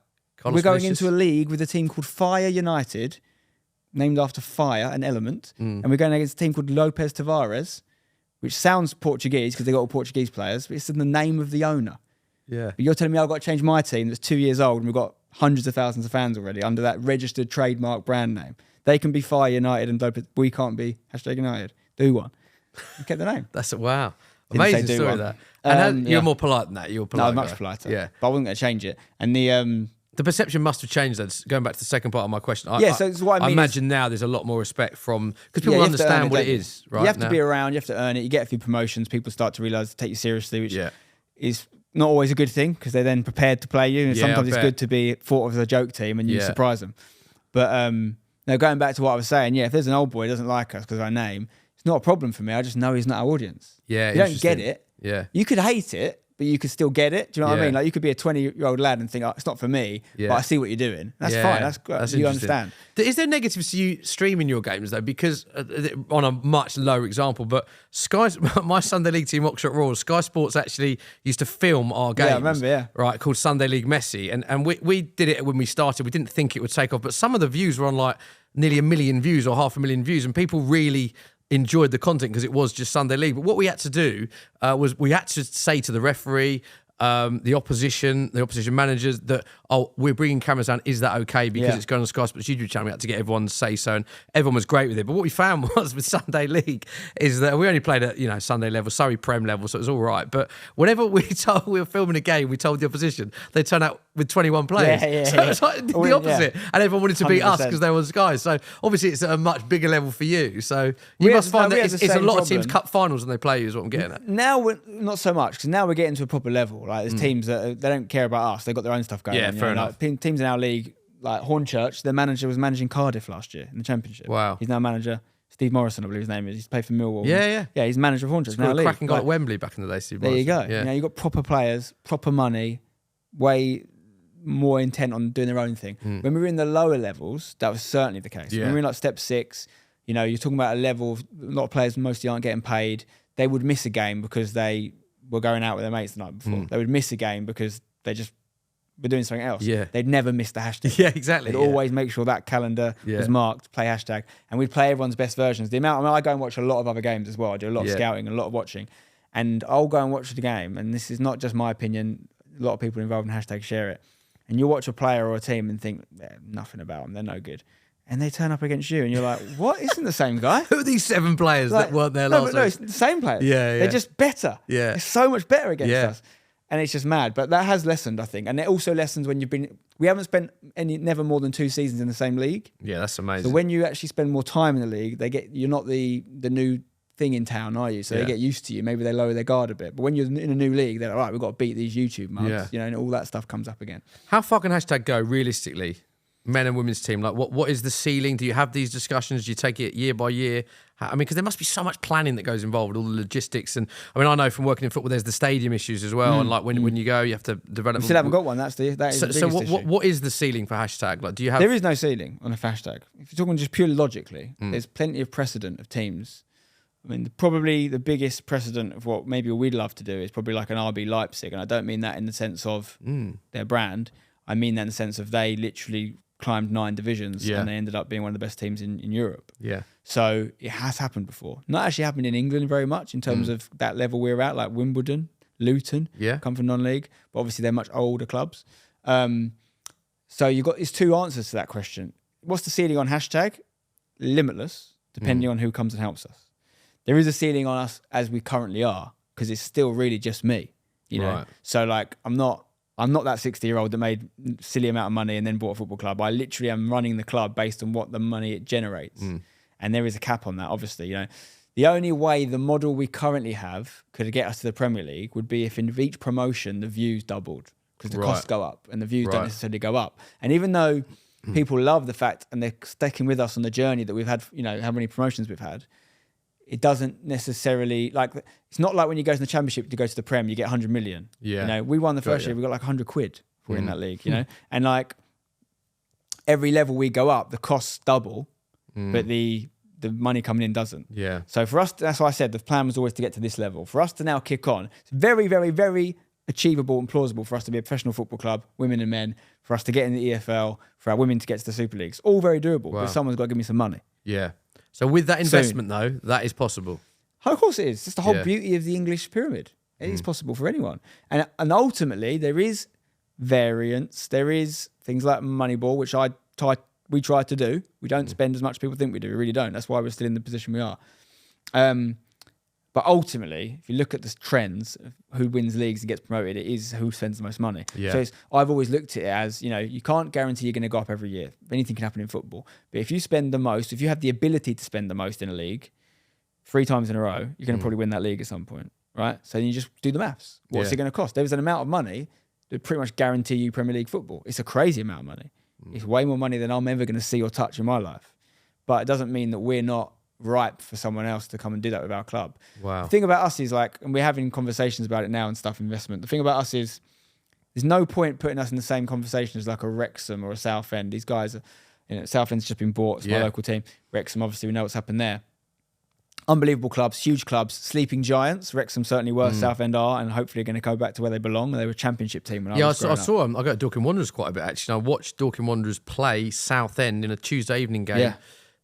We're going into a league with a team called Fire United, named after fire, an element. And we're going against a team called Lopez Tavares, which sounds Portuguese because they got all Portuguese players, but it's in the name of the owner. Yeah. But you're telling me I've got to change my team that's 2 years old and we've got hundreds of thousands of fans already under that registered trademark brand name. They can be Fire United and Lopez. We can't be hashtag United. Do one. You kept the name. That's wow. Amazing story that. And you're more polite than that. You're polite. No, much politer. Yeah. But I wasn't going to change it. And the perception must have changed then. Going back to the second part of my question. So it's what I mean. I imagine now there's a lot more respect from, because people understand what it is, right? You have to be around, you have to earn it. You get a few promotions, people start to realise to take you seriously, which is not always a good thing because they're then prepared to play you. And sometimes it's good to be thought of as a joke team and you surprise them. But now going back to what I was saying, if there's an old boy who doesn't like us because of our name, it's not a problem for me. I just know he's not our audience. Yeah, you don't get it. Yeah, you could hate it, but you could still get it. Do you know what I mean? Like you could be a 20-year-old lad and think, oh, it's not for me, but I see what you're doing. That's fine. That's you understand. Is there negatives to you streaming your games though? Because on a much lower example, but my Sunday League team, Oxford Royal, Sky Sports actually used to film our games. Yeah, I remember, Right, called Sunday League Messi. And we did it when we started. We didn't think it would take off, but some of the views were on like nearly 1 million views or 500,000 views, and people really enjoyed the content because it was just Sunday League. But what we had to do was we had to say to the referee, the opposition managers that, we're bringing cameras down, is that okay? Because it's going on Sky Sports YouTube channel. We had to get everyone to say so, and everyone was great with it. But what we found was with Sunday League is that we only played at Sunday level, Surrey Prem level, so it was all right. But whenever we were filming a game, we told the opposition, they turn out with 21 players. So it's like the opposite. And everyone wanted to beat us because they were Sky. So obviously it's at a much bigger level for you. So you must find that it's a lot of teams cup finals when they play you is what I'm getting at. Now we're not so much, because now we're getting to a proper level. Like there's teams that they don't care about us. They've got their own stuff going on. Fair enough. Like, teams in our league, like Hornchurch, their manager was managing Cardiff last year in the Championship. Wow. He's now manager. Steve Morrison, I believe his name is. He's played for Millwall. Yeah. Yeah, he's manager of Hornchurch. Now cracking guy at Wembley back in the day, Steve Morrison. There you go. Yeah. You've got proper players, proper money, way more intent on doing their own thing. When we were in the lower levels, that was certainly the case. When we were in like step 6, you're talking about a level of a lot of players mostly aren't getting paid. They would miss a game because they were going out with their mates the night before. They would miss a game because they just were doing something else. Yeah. They'd never miss the hashtag. Yeah, exactly. They'd always make sure that calendar was marked, play hashtag. And we'd play everyone's best versions. I go and watch a lot of other games as well. I do a lot of scouting and a lot of watching. And I'll go and watch the game. And this is not just my opinion. A lot of people involved in hashtag share it. And you'll watch a player or a team and think, nothing about them. They're no good. And they turn up against you and you're like, what? Isn't the same guy? Who are these 7 players that weren't there last week? No, it's the same players. Yeah. They're just better. Yeah. They're so much better against us. And it's just mad. But that has lessened, I think. And it also lessens when we haven't spent never more than 2 seasons in the same league. Yeah, that's amazing. So when you actually spend more time in the league, you're not the new thing in town, are you? So they get used to you. Maybe they lower their guard a bit. But when you're in a new league, they're like, all right, we've got to beat these YouTube mugs. And all that stuff comes up again. How far can hashtag go realistically? Men and women's team, like what is the ceiling? Do you have these discussions? Do you take it year by year? I mean, because there must be so much planning that goes involved, all the logistics, and I mean, I know from working in football, there's the stadium issues as well, and like when you go, you have to develop. We still haven't got one. That is the biggest issue. What is the ceiling for hashtag? Like, do you have? There is no ceiling on a hashtag. If you're talking just purely logically, there's plenty of precedent of teams. I mean, probably the biggest precedent of what maybe we'd love to do is probably like an RB Leipzig, and I don't mean that in the sense of their brand. I mean that in the sense of they literally climbed 9 divisions and they ended up being one of the best teams in Europe. Yeah. So it has happened before. Not actually happened in England very much in terms of that level we're at, like Wimbledon, Luton, come from non-league, but obviously they're much older clubs. So there's 2 answers to that question. What's the ceiling on hashtag? Limitless, depending on who comes and helps us. There is a ceiling on us as we currently are, because it's still really just me, Right. So like I'm not that 60-year-old that made a silly amount of money and then bought a football club. I literally am running the club based on what the money it generates. And there is a cap on that, obviously. The only way the model we currently have could get us to the Premier League would be if in each promotion the views doubled, because the costs go up and the views don't necessarily go up. And even though people love the fact and they're sticking with us on the journey that we've had, how many promotions we've had, it doesn't necessarily, it's not like when you go to the Championship to go to the Prem, you get 100 million. Yeah. We won the first year, we got like 100 quid if we're in that league, And like every level we go up, the costs double, but the money coming in doesn't. Yeah. So for us, that's why I said the plan was always to get to this level. For us to now kick on, it's very, very, very achievable and plausible for us to be a professional football club, women and men, for us to get in the EFL, for our women to get to the Super Leagues. All very doable, but someone's got to give me some money. Yeah. So with that investment, though, that is possible. Of course it is. It's the whole beauty of the English pyramid. It is possible for anyone. And ultimately, there is variance. There is things like Moneyball, which we try to do. We don't spend as much as people think we do. We really don't. That's why we're still in the position we are. But ultimately, if you look at the trends of who wins leagues and gets promoted, it is who spends the most money. Yeah. So I've always looked at it as, you can't guarantee you're going to go up every year. Anything can happen in football. But if you spend the most, if you have the ability to spend the most in a league 3 times in a row, you're going to probably win that league at some point, right? So then you just do the maths. What's it going to cost? There's an amount of money that pretty much guarantee you Premier League football. It's a crazy amount of money. It's way more money than I'm ever going to see or touch in my life. But it doesn't mean that we're not ripe for someone else to come and do that with our club. Wow. The thing about us is like, and we're having conversations about it now and stuff, investment. The thing about us is there's no point putting us in the same conversation as like a Wrexham or a Southend. These guys are, Southend's just been bought. It's my local team. Wrexham, obviously, we know what's happened there. Unbelievable clubs, huge clubs, sleeping giants. Wrexham certainly were, Southend are, and hopefully going to go back to where they belong. They were a championship team when I was growing up. I saw them. I go to Dorking Wanderers quite a bit, actually. And I watched Dorking Wanderers play Southend in a Tuesday evening game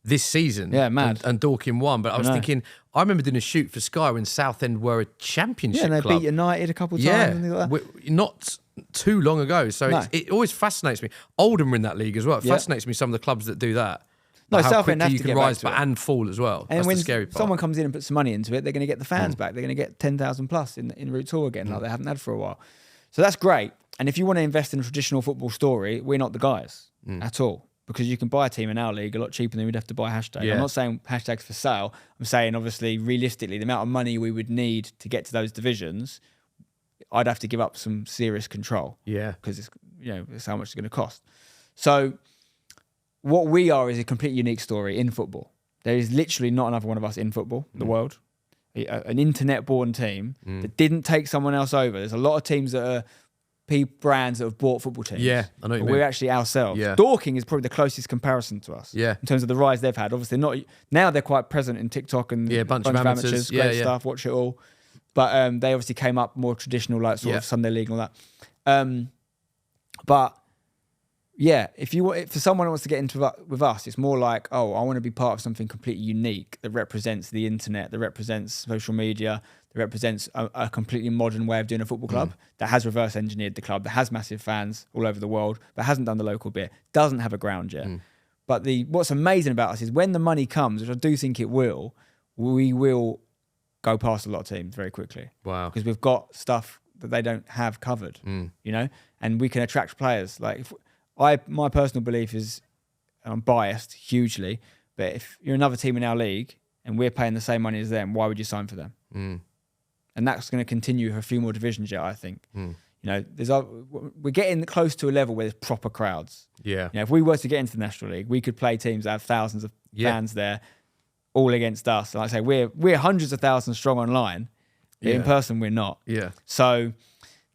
this season. Yeah, mad. And Dorking won. But I was thinking, I remember doing a shoot for Sky when Southend were a championship club. Yeah, and they beat United a couple of times. And like that. Not too long ago. So it always fascinates me. Oldham are in that league as well. It fascinates me, some of the clubs that do that. No, how Southend quickly have you to can get rise back to it. and fall as well. And that's when the scary part. someone comes in and puts some money into it, they're going to get the fans back. They're going to get 10,000 plus in Route Tour again, like they haven't had for a while. So that's great. And if you want to invest in a traditional football story, we're not the guys at all. Because you can buy a team in our league a lot cheaper than we'd have to buy hashtag. Yeah. I'm not saying hashtags for sale. I'm saying, obviously, realistically, the amount of money we would need to get to those divisions, I'd have to give up some serious control. Yeah. Because it's how much it's going to cost. So what we are is a completely unique story in football. There is literally not another one of us in football, the world. An internet-born team that didn't take someone else over. There's a lot of teams that are brands that have bought football teams. Yeah, I know what you mean. We're actually ourselves. Yeah. Dorking is probably the closest comparison to us. Yeah. In terms of the rise they've had. Obviously not now they're quite present in TikTok and bunch of amateurs. Great stuff, watch it all. But they obviously came up more traditional, like sort of Sunday League and all that. But yeah, for someone who wants to get into with us, it's more like, I want to be part of something completely unique that represents the internet, that represents social media, that represents a completely modern way of doing a football club that has reverse engineered the club, that has massive fans all over the world, but hasn't done the local bit, doesn't have a ground yet. But what's amazing about us is when the money comes, which I do think it will, we will go past a lot of teams very quickly. Wow. Because we've got stuff that they don't have covered, and we can attract players. Like my personal belief is, I'm biased hugely, but if you're another team in our league and we're paying the same money as them, why would you sign for them? And that's going to continue for a few more divisions yet, I think. We're getting close to a level where there's proper crowds. Yeah. If we were to get into the National League, we could play teams that have thousands of fans there, all against us. And like I say, we're hundreds of thousands strong online. But in person, we're not. Yeah. So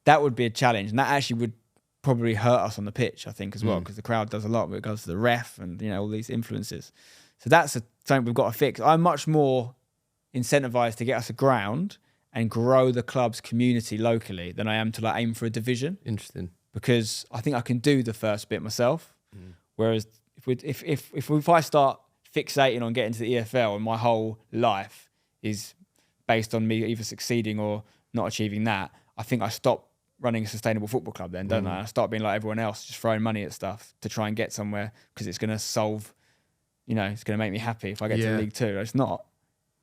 that would be a challenge, and that actually would probably hurt us on the pitch, I think, as well, because the crowd does a lot when it goes to the ref and all these influences. So that's something we've got to fix. I'm much more incentivized to get us a ground and grow the club's community locally than I am to aim for a division. Interesting. Because I think I can do the first bit myself. Whereas if I start fixating on getting to the EFL and my whole life is based on me either succeeding or not achieving that, I think I stop running a sustainable football club then, don't I? I start being like everyone else, just throwing money at stuff to try and get somewhere because it's going to solve, it's going to make me happy if I get to League Two. It's not,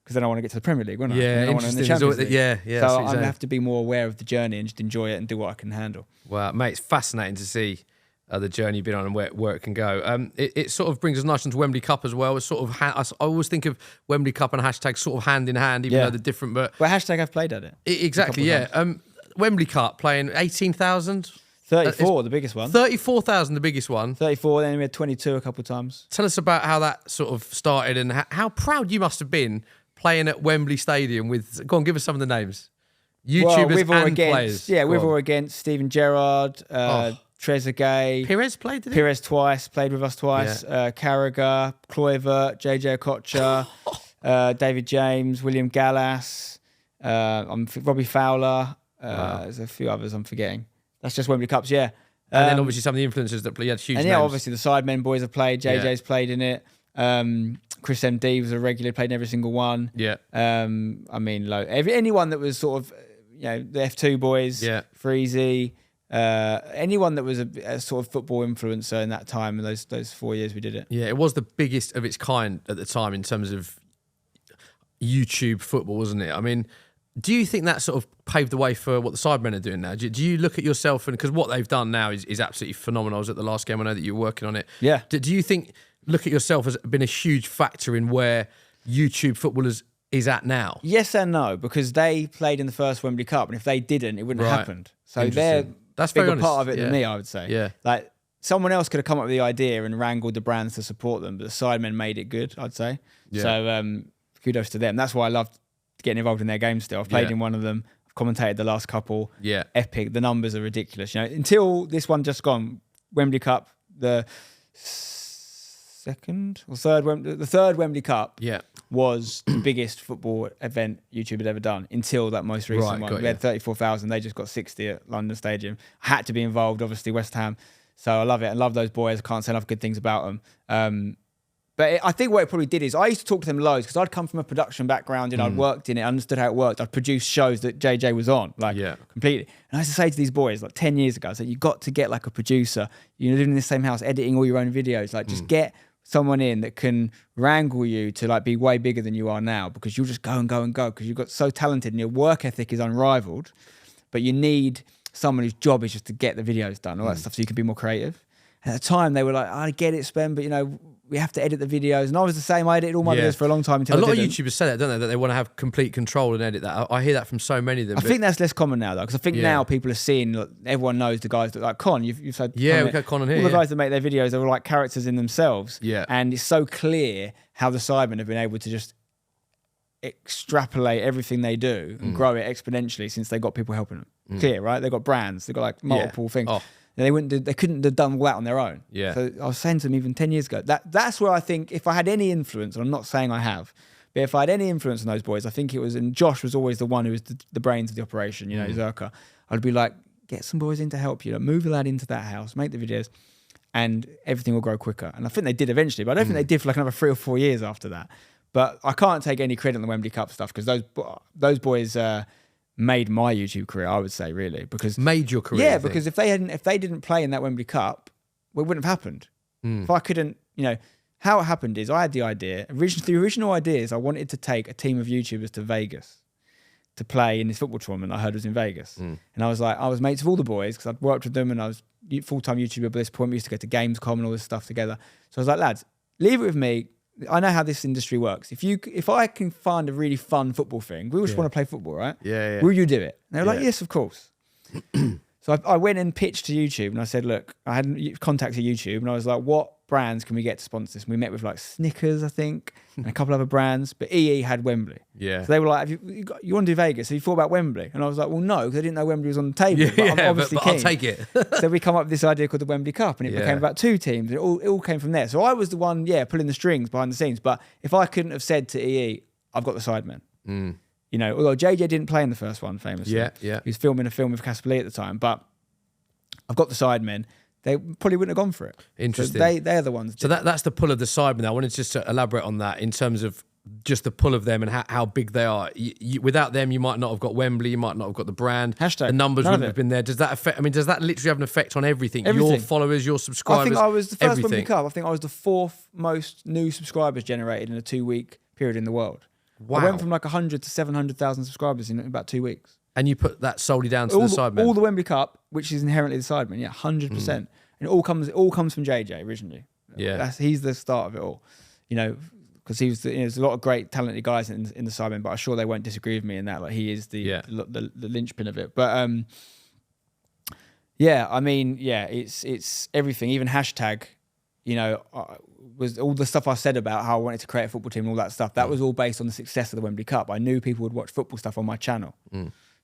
because then I want to get to the Premier League, wouldn't I? Yeah, I want to win the interesting. Champions League. Yeah. So I'm going to have to be more aware of the journey and just enjoy it and do what I can handle. Wow, mate, it's fascinating to see the journey you've been on and where it can go. It sort of brings us nice into Wembley Cup as well. It's sort of I always think of Wembley Cup and hashtag sort of hand in hand, even though they're different. But hashtag I've played at it. Exactly, yeah. Wembley Cup playing 18,000. 34, the biggest one. 34,000, the biggest one. 34, then we had 22 a couple of times. Tell us about how that sort of started and how proud you must have been playing at Wembley Stadium with. Go on, give us some of the names. YouTubers and players. Yeah, we've all against Steven Gerrard, Trezeguet. Perez played, did he? Perez twice, played with us twice. Carragher, Kluivert, JJ Okocha, David James, William Gallas, Robbie Fowler. There's a few others I'm forgetting. That's just Wembley Cups, yeah. And then obviously some of the influencers that played, had huge names. Obviously the Sidemen boys have played. JJ's played in it. Chris MD was a regular, played in every single one. Yeah. Anyone that was sort of, the F2 boys, Freezy, anyone that was a sort of football influencer in that time, in those 4 years we did it. Yeah, it was the biggest of its kind at the time in terms of YouTube football, wasn't it? I mean, do you think that sort of paved the way for what the Sidemen are doing now? Do you look at yourself, and because what they've done now is absolutely phenomenal. I was at the last game, I know that you were working on it. Yeah. Do you think look at yourself has been a huge factor in where YouTube football is at now? Yes and no, because they played in the first Wembley Cup, and if they didn't, it wouldn't have happened. So they're That's a bigger very honest. part of it than me, I would say. Yeah. Like someone else could have come up with the idea and wrangled the brands to support them, but the Sidemen made it good, I'd say. Yeah. So kudos to them. That's why I loved getting involved in their game still. I've played in one of them. I've commentated the last couple. Yeah. Epic. The numbers are ridiculous. You know, until this one just gone, Wembley Cup, the third Wembley Cup was the biggest football event YouTube had ever done until that most recent one. We had 34,000. They just got 60 at London Stadium. I had to be involved, obviously, West Ham. So I love it. I love those boys. I can't say enough good things about them. But I think what it probably did is I used to talk to them loads because I'd come from a production background and I'd worked in it, understood how it worked. I'd produced shows that JJ was on, completely. And I used to say to these boys, 10 years ago, I said, you got to get like a producer. You're living in the same house, editing all your own videos. Just get someone in that can wrangle you to be way bigger than you are now, because you'll just go and go and go because you've got so talented and your work ethic is unrivaled. But you need someone whose job is just to get the videos done, all that stuff, so you can be more creative. And at the time, they were like, I get it, Spen, but we have to edit the videos. And I was the same. I edited all my videos for a long time until a lot of YouTubers say that, don't they? That they want to have complete control and edit that. I hear that from so many of them. I think that's less common now, though, because I think now people are seeing, everyone knows the guys that, like Con, you've said. Yeah, we've got Con on here. All the guys that make their videos, they're all like characters in themselves. Yeah. And it's so clear how the Sidemen have been able to just extrapolate everything they do and grow it exponentially since they got people helping them. Clear, right? They've got brands. They've got multiple things. Oh. They couldn't have done all that on their own. Yeah. So I was saying to them even 10 years ago, that's where I think if I had any influence, and I'm not saying I have, but if I had any influence on those boys, I think it was, and Josh was always the one who was the brains of the operation, Zerka. I'd be like, get some boys in to help you, move the lad into that house, make the videos, and everything will grow quicker. And I think they did eventually, but I don't think they did for another 3 or 4 years after that. But I can't take any credit on the Wembley Cup stuff because those boys made my YouTube career, I would say, really, because made your career. Yeah, because if they didn't play in that Wembley Cup, it wouldn't have happened. If I couldn't, how it happened is I had the idea. The original idea is I wanted to take a team of YouTubers to Vegas to play in this football tournament I heard was in Vegas. And I was mates with all the boys because I'd worked with them and I was full-time YouTuber by this point. We used to go to Gamescom and all this stuff together. So I was like, lads, leave it with me. I know how this industry works. If I can find a really fun football thing, we just want to play football, right? Yeah. Will you do it? And they were like, yes, of course. So I went and pitched to YouTube and I said, look, I had contacted YouTube and I was like, what brands can we get to sponsor this? And we met with like Snickers, I think, and a couple other brands, but EE had Wembley. Yeah. So they were like, you want to do Vegas? So you thought about Wembley? And I was like, well, no, because I didn't know Wembley was on the table. But I'm obviously but keen. I'll take it. So we come up with this idea called the Wembley Cup and it became about 2 teams. It all came from there. So I was the one, pulling the strings behind the scenes. But if I couldn't have said to EE, I've got the Sidemen. Although JJ didn't play in the first one, famously. Yeah. He was filming a film with Casper Lee at the time. But I've got the Sidemen. They probably wouldn't have gone for it. Interesting. So they're the ones. So that's the pull of the Sidemen. I wanted just to elaborate on that in terms of just the pull of them and how big they are. Without them, you might not have got Wembley. You might not have got the brand. Hashtag. The numbers wouldn't have been there. Does that affect? I mean, does that literally have an effect on everything? Your followers, your subscribers. I think I was the first Wembley Cup. I think I was the 4th most new subscribers generated in a 2-week period in the world. Wow. I went from like 100 to 700,000 subscribers in about 2 weeks. And you put that solely down to the Sidemen? All the Wembley Cup, which is inherently the Sidemen, 100%. And it all comes from JJ originally. Yeah. He's the start of it all. Because he was there's a lot of great talented guys in the Sidemen, but I'm sure they won't disagree with me in that. Like he is the linchpin of it. But it's everything. Even hashtag, was all the stuff I said about how I wanted to create a football team and all that stuff. That was all based on the success of the Wembley Cup. I knew people would watch football stuff on my channel,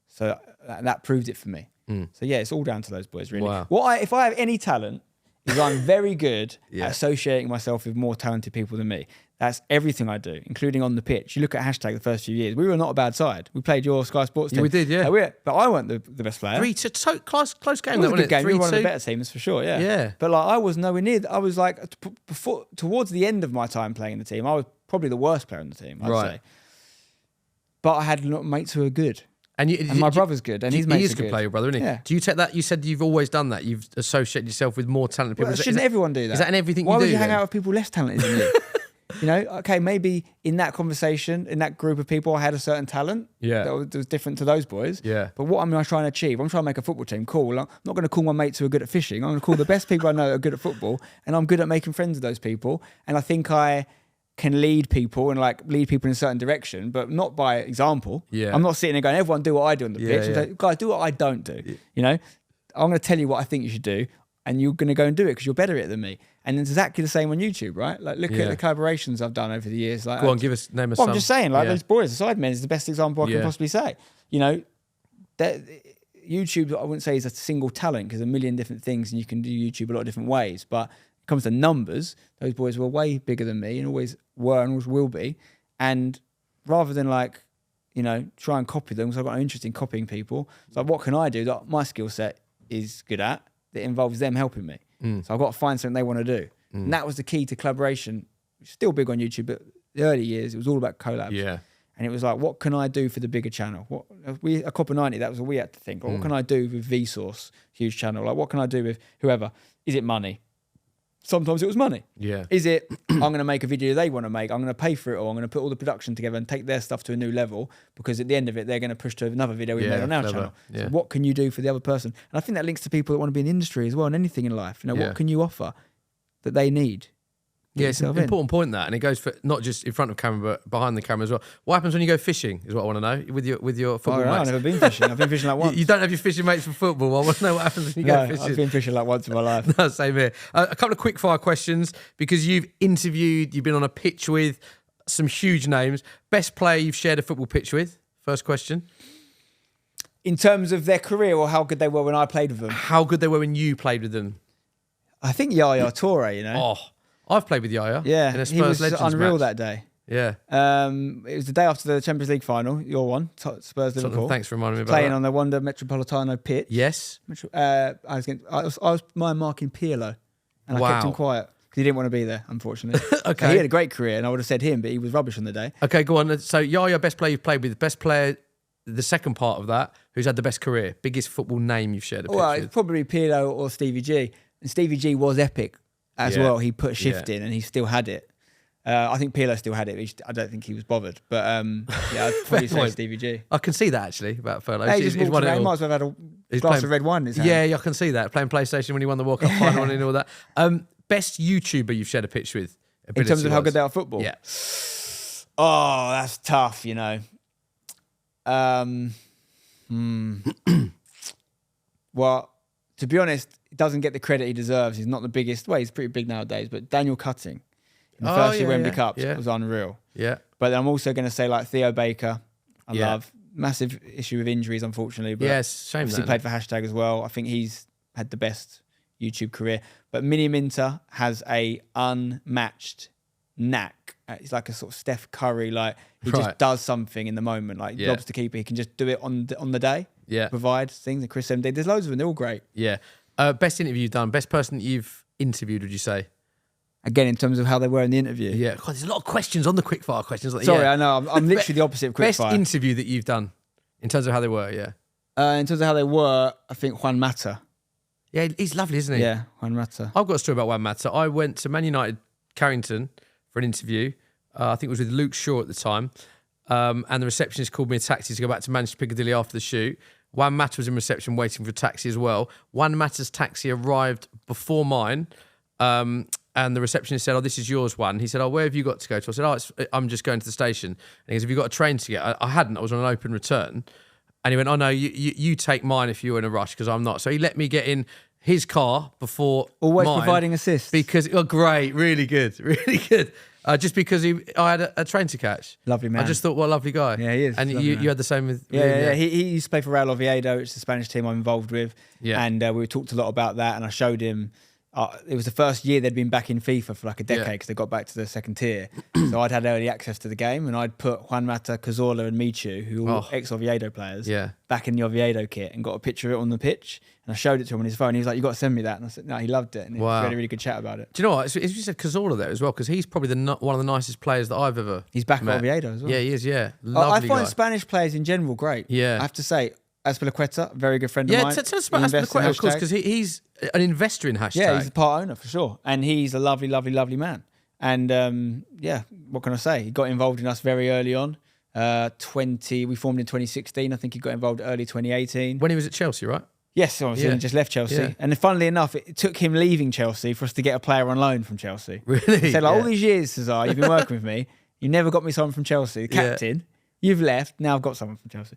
so that proved it for me. So it's all down to those boys, really. Wow. If I have any talent, is I'm very good at associating myself with more talented people than me. That's everything I do, including on the pitch. You look at hashtag the first few years, we were not a bad side. We played your Sky Sports team. Yeah, we did, yeah. But I weren't the best player. 3-2, close game. It was a good game. We were one of the 3-2. better teams for sure, yeah. Yeah. But like I was nowhere near. I was like, towards the end of my time playing in the team, I was probably the worst player in the team, I'd say. But I had mates who were good. And my brother's good, and his mates are good. He is a good player, brother, isn't he? Yeah. Do you take that? You said you've always done that. You've associated yourself with more talented people. Well, shouldn't everyone do that? Is that in everything Why you do? Why would you hang then? out with people less talented than you? Okay, maybe in that conversation, in that group of people, I had a certain talent that was different to those boys. Yeah. But what am I trying to achieve? I'm trying to make a football team cool. I'm not going to call my mates who are good at fishing. I'm going to call the best people I know who are good at football, and I'm good at making friends with those people. And I think I can lead people and lead people in a certain direction, but not by example. Yeah. I'm not sitting there going, everyone do what I do on the pitch. I'm like, guys, do what I don't do. I'm going to tell you what I think you should do. and you're going to go and do it because you're better at it than me. And it's exactly the same on YouTube, right? Like, look at the collaborations I've done over the years. Like, Go on, give us name of well, some. I'm just saying, like those boys, the Sidemen is the best example I can possibly say. You know, that YouTube, I wouldn't say is a single talent because a million different things, and you can do YouTube a lot of different ways. But when it comes to numbers, those boys were way bigger than me and always were and always will be. And rather than like, you know, try and copy them, because I've got no interest in copying people. So like, what can I do that my skill set is good at that involves them helping me? So I've got to find something they want to do. And that was the key to collaboration. Still big on YouTube, but the early years, it was all about collabs. Yeah. And it was like, what can I do for the bigger channel? What a Copper 90, that was what we had to think. Or what can I do with Vsauce, huge channel? Like, what can I do with whoever? Is it money? Sometimes it was money. Yeah. Is it, I'm going to make a video they want to make, I'm going to pay for it, or I'm going to put all the production together and take their stuff to a new level, because at the end of it, they're going to push to another video we made on our channel. Yeah. So what can you do for the other person? And I think that links to people that want to be in the industry as well, and anything in life. You know, what can you offer that they need? It's an important point, that, and it goes for not just in front of camera but behind the camera as well. What happens when you go fishing is what I want to know with your football mates. I've never been fishing. I've been fishing like once. You don't have your fishing mates for football. I want to know what happens when you go fishing. I've been fishing like once in my life. No, same here. A couple of quick fire questions, because you've interviewed, you've been on a pitch with some huge names. Best player you've shared a football pitch with? First question. In terms of their career, or how good they were when I played with them? How good they were when you played with them? I think Yaya Toure, you know. Oh, I've played with Yaya. Yeah, in a Spurs he was Legends unreal match. that day. Yeah. It was the day after the Champions League final, your one, Spurs Liverpool. Thanks for reminding me about playing that. on the Wanda Metropolitano pitch. Yes. I was marking Pirlo, and I kept him quiet because he didn't want to be there, unfortunately. Okay. So he had a great career, and I would have said him, but he was rubbish on the day. Okay, go on. So Yaya, best player you've played with. Best player, the second part of that, who's had the best career, biggest football name you've shared a pitch Well, with. it's probably Pirlo or Stevie G. And Stevie G was epic as well. He put a shift in, and he still had it. I think Pirlo still had it. I don't think he was bothered. But I'd probably say Stevie G. I can see that actually about Furlow. He just walked around. He might as well have had a glass of red wine in his hand. Yeah, I can see that. Playing PlayStation when he won the World Cup final and all that. Best YouTuber you've shared a pitch with? In terms of how good they are at football? Yeah. Oh, that's tough, you know. Well, to be honest, he doesn't get the credit he deserves. He's not the biggest. Well, he's pretty big nowadays, but Daniel Cutting in the first year Wembley Cup was unreal. Yeah. But I'm also going to say like Theo Baker, I love. Massive issue with injuries, unfortunately. But shame that. He played for Hashtag as well. I think he's had the best YouTube career. But Mini Minter has a unmatched knack. He's like a sort of Steph Curry. Like he just does something in the moment. Like jobs to keeper. He can just do it on the day. Yeah. Provide things. And Chris MD. There's loads of them. They're all great. Yeah. Best interview you've done. Best person that you've interviewed, would you say? Again, in terms of how they were in the interview. Yeah. God, there's a lot of questions on the quickfire questions. Sorry, I know. I'm literally the opposite of quickfire. Best interview that you've done in terms of how they were, yeah. In terms of how they were, I think Juan Mata. Yeah, he's lovely, isn't he? Yeah, Juan Mata. I've got a story about Juan Mata. I went to Man United Carrington for an interview. I think it was with Luke Shaw at the time. And the receptionist called me a taxi to go back to Manchester Piccadilly after the shoot. Juan Mata was in reception waiting for a taxi as well. Juan Mata's taxi arrived before mine. And the receptionist said, "Oh, this is yours, Juan." He said, "Oh, where have you got to go to?" I said, I'm just going to the station. And he goes, "Have you got a train to get?" I hadn't. I was on an open return. And he went, "Oh, no, you take mine if you're in a rush, because I'm not." So he let me get in his car before Always mine, providing assist. Because, great, really good, really good. Just because I had a train to catch. Lovely man. I just thought, what a lovely guy. Yeah, he is. And you had the same with him, yeah. He used to play for Real Oviedo, which is the Spanish team I'm involved with. Yeah. And we talked a lot about that, and I showed him. It was the first year they'd been back in FIFA for like a decade because they got back to the second tier. So I'd had early access to the game, and I'd put Juan Mata, Cazorla and Michu, who were all ex-Oviedo players, back in the Oviedo kit, and got a picture of it on the pitch. And I showed it to him on his phone. He was like, "You got to send me that." And I said, "No." He loved it, and we had a really good chat about it. Do you know what? It's you said Cazorla there as well, because he's probably one of the nicest players that I've ever. He's back met. at Oviedo as well. Yeah, he is. Yeah, lovely I find guy. Spanish players in general great. Yeah, I have to say. Azpilicueta, very good friend of mine. Yeah, tell us about Azpilicueta, of course, because he's an investor in Hashtag. Yeah, he's a part owner for sure. And he's a lovely, lovely, lovely man. And what can I say? He got involved in us very early on. We formed in 2016. I think he got involved early 2018. When he was at Chelsea, right? Yes, obviously, he just left Chelsea. Yeah. And funnily enough, it took him leaving Chelsea for us to get a player on loan from Chelsea. Really? He said, all these years, Cesar, you've been working with me. You never got me someone from Chelsea, the captain. Yeah. You've left. Now I've got someone from Chelsea.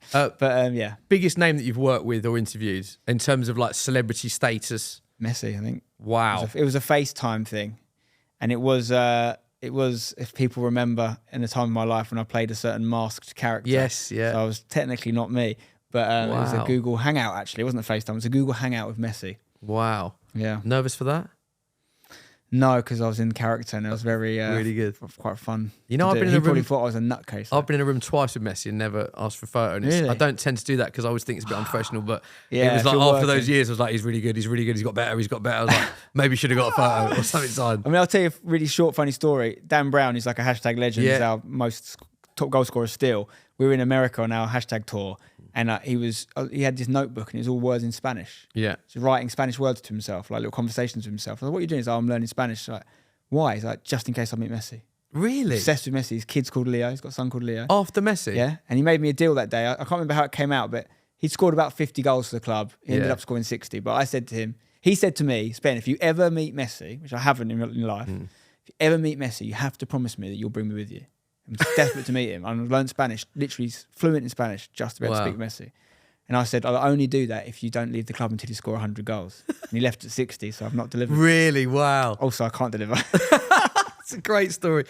Biggest name that you've worked with or interviewed in terms of like celebrity status? Messi, I think. Wow. It was a FaceTime thing, and it was if people remember in the time of my life when I played a certain masked character. Yes, yeah. So I was technically not me, but it was a Wow. Google Hangout. Actually, it wasn't a FaceTime. It was a Google Hangout with Messi. Wow. Yeah. Nervous for that? No, because I was in character and it was very really good. quite fun. You know, to I've do. been in He a probably room. thought I was a nutcase. I've been in a room twice with Messi and never asked for a photo. And Really? I don't tend to do that because I always think it's a bit unprofessional. But Yeah, it was if like you're after working. those years, I was like, he's really good. He's really good. He's got better. He's got better. I was like, maybe should have got a photo or something signed. I mean, I'll tell you a really short, funny story. Dan Brown, who's like a hashtag legend, is our most top goal scorer still. We were in America on our hashtag tour, and he had this notebook, and it was all words in Spanish. Yeah. So writing Spanish words to himself, like little conversations with himself. I was like, what are you doing? He's like, I'm learning Spanish. Like, why? He's like, just in case I meet Messi. Really? Obsessed with Messi. His kid's called Leo. He's got a son called Leo. After Messi? Yeah, and he made me a deal that day. I can't remember how it came out, but he'd scored about 50 goals for the club. He ended up scoring 60. But I said to him, he said to me, Spen, if you ever meet Messi, which I haven't in life, if you ever meet Messi, you have to promise me that you'll bring me with you. I'm desperate to meet him. I've learned Spanish, literally fluent in Spanish, just to be able to speak with Messi. And I said, I'll only do that if you don't leave the club until you score 100 goals. And he left at 60, so I've not delivered. Really? Wow. Also, I can't deliver. It's a great story.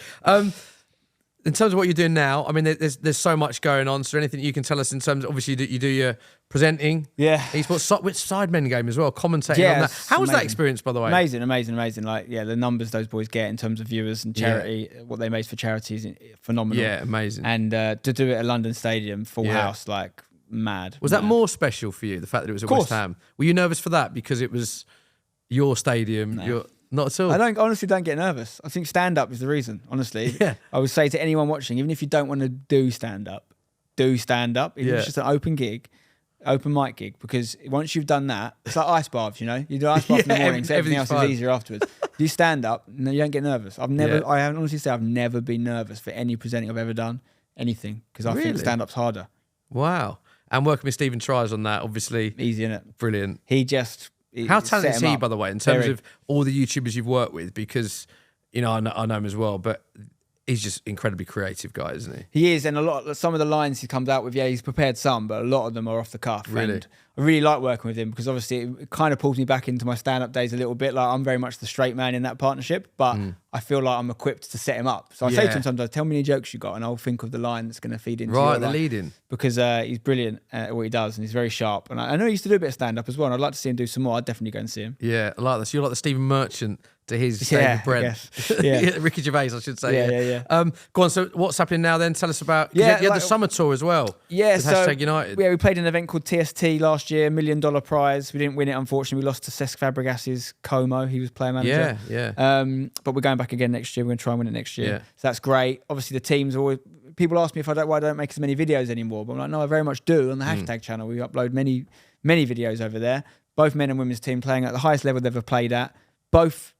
In terms of what you're doing now, I mean, there's so much going on. So anything you can tell us in terms of, obviously, you do your presenting. Yeah. Esports, which Sidemen game as well, commentating on that. How was that experience, by the way? Amazing. Like, the numbers those boys get in terms of viewers and charity, what they make for charities, phenomenal. Yeah, amazing. And to do it at London Stadium, full house, like mad. Was that more special for you, the fact that it was at West Ham? Were you nervous for that because it was your stadium? No. Not at all. I honestly don't get nervous. I think stand-up is the reason, honestly. Yeah. I would say to anyone watching, even if you don't want to do stand-up, do stand-up. Even if it's just an open mic gig, because once you've done that, it's like ice baths, you know? You do ice bath in the morning, so everything else is easier afterwards. You stand up, no, you don't get nervous. I haven't honestly say I've never been nervous for any presenting I've ever done, anything, because I think stand-up's harder. Wow. And working with Stephen Tries on that, obviously. Easy, innit? Brilliant. How talented is he, by the way, in terms of all the YouTubers you've worked with? Because, you know, I know him as well, but he's just incredibly creative guy, isn't he? He is, and some of the lines he comes out with, he's prepared some, but a lot of them are off the cuff. Really? And I really like working with him because obviously it kind of pulls me back into my stand-up days a little bit. Like, I'm very much the straight man in that partnership, but I feel like I'm equipped to set him up. So I say to him sometimes, tell me any jokes you got, and I'll think of the line that's going to feed into the lead-in. Because he's brilliant at what he does, and he's very sharp. And I know he used to do a bit of stand-up as well, and I'd like to see him do some more. I'd definitely go and see him. Yeah, I like this. You're like the Stephen Merchant to his David Brent. Yeah. Ricky Gervais, I should say. Yeah. Go on, so what's happening now then? Tell us about... You had the summer tour as well. Yeah, with so... Hashtag United. Yeah, we played an event called TST last year, $1 million prize. We didn't win it, unfortunately. We lost to Cesc Fabregas's Como. He was player manager. Yeah. But we're going back again next year. We're going to try and win it next year. Yeah. So that's great. Obviously, the teams always... People ask me why I don't make as many videos anymore. But I'm like, no, I very much do. On the hashtag channel, we upload many videos over there. Both men and women's team playing at the highest level they've ever played at. Both...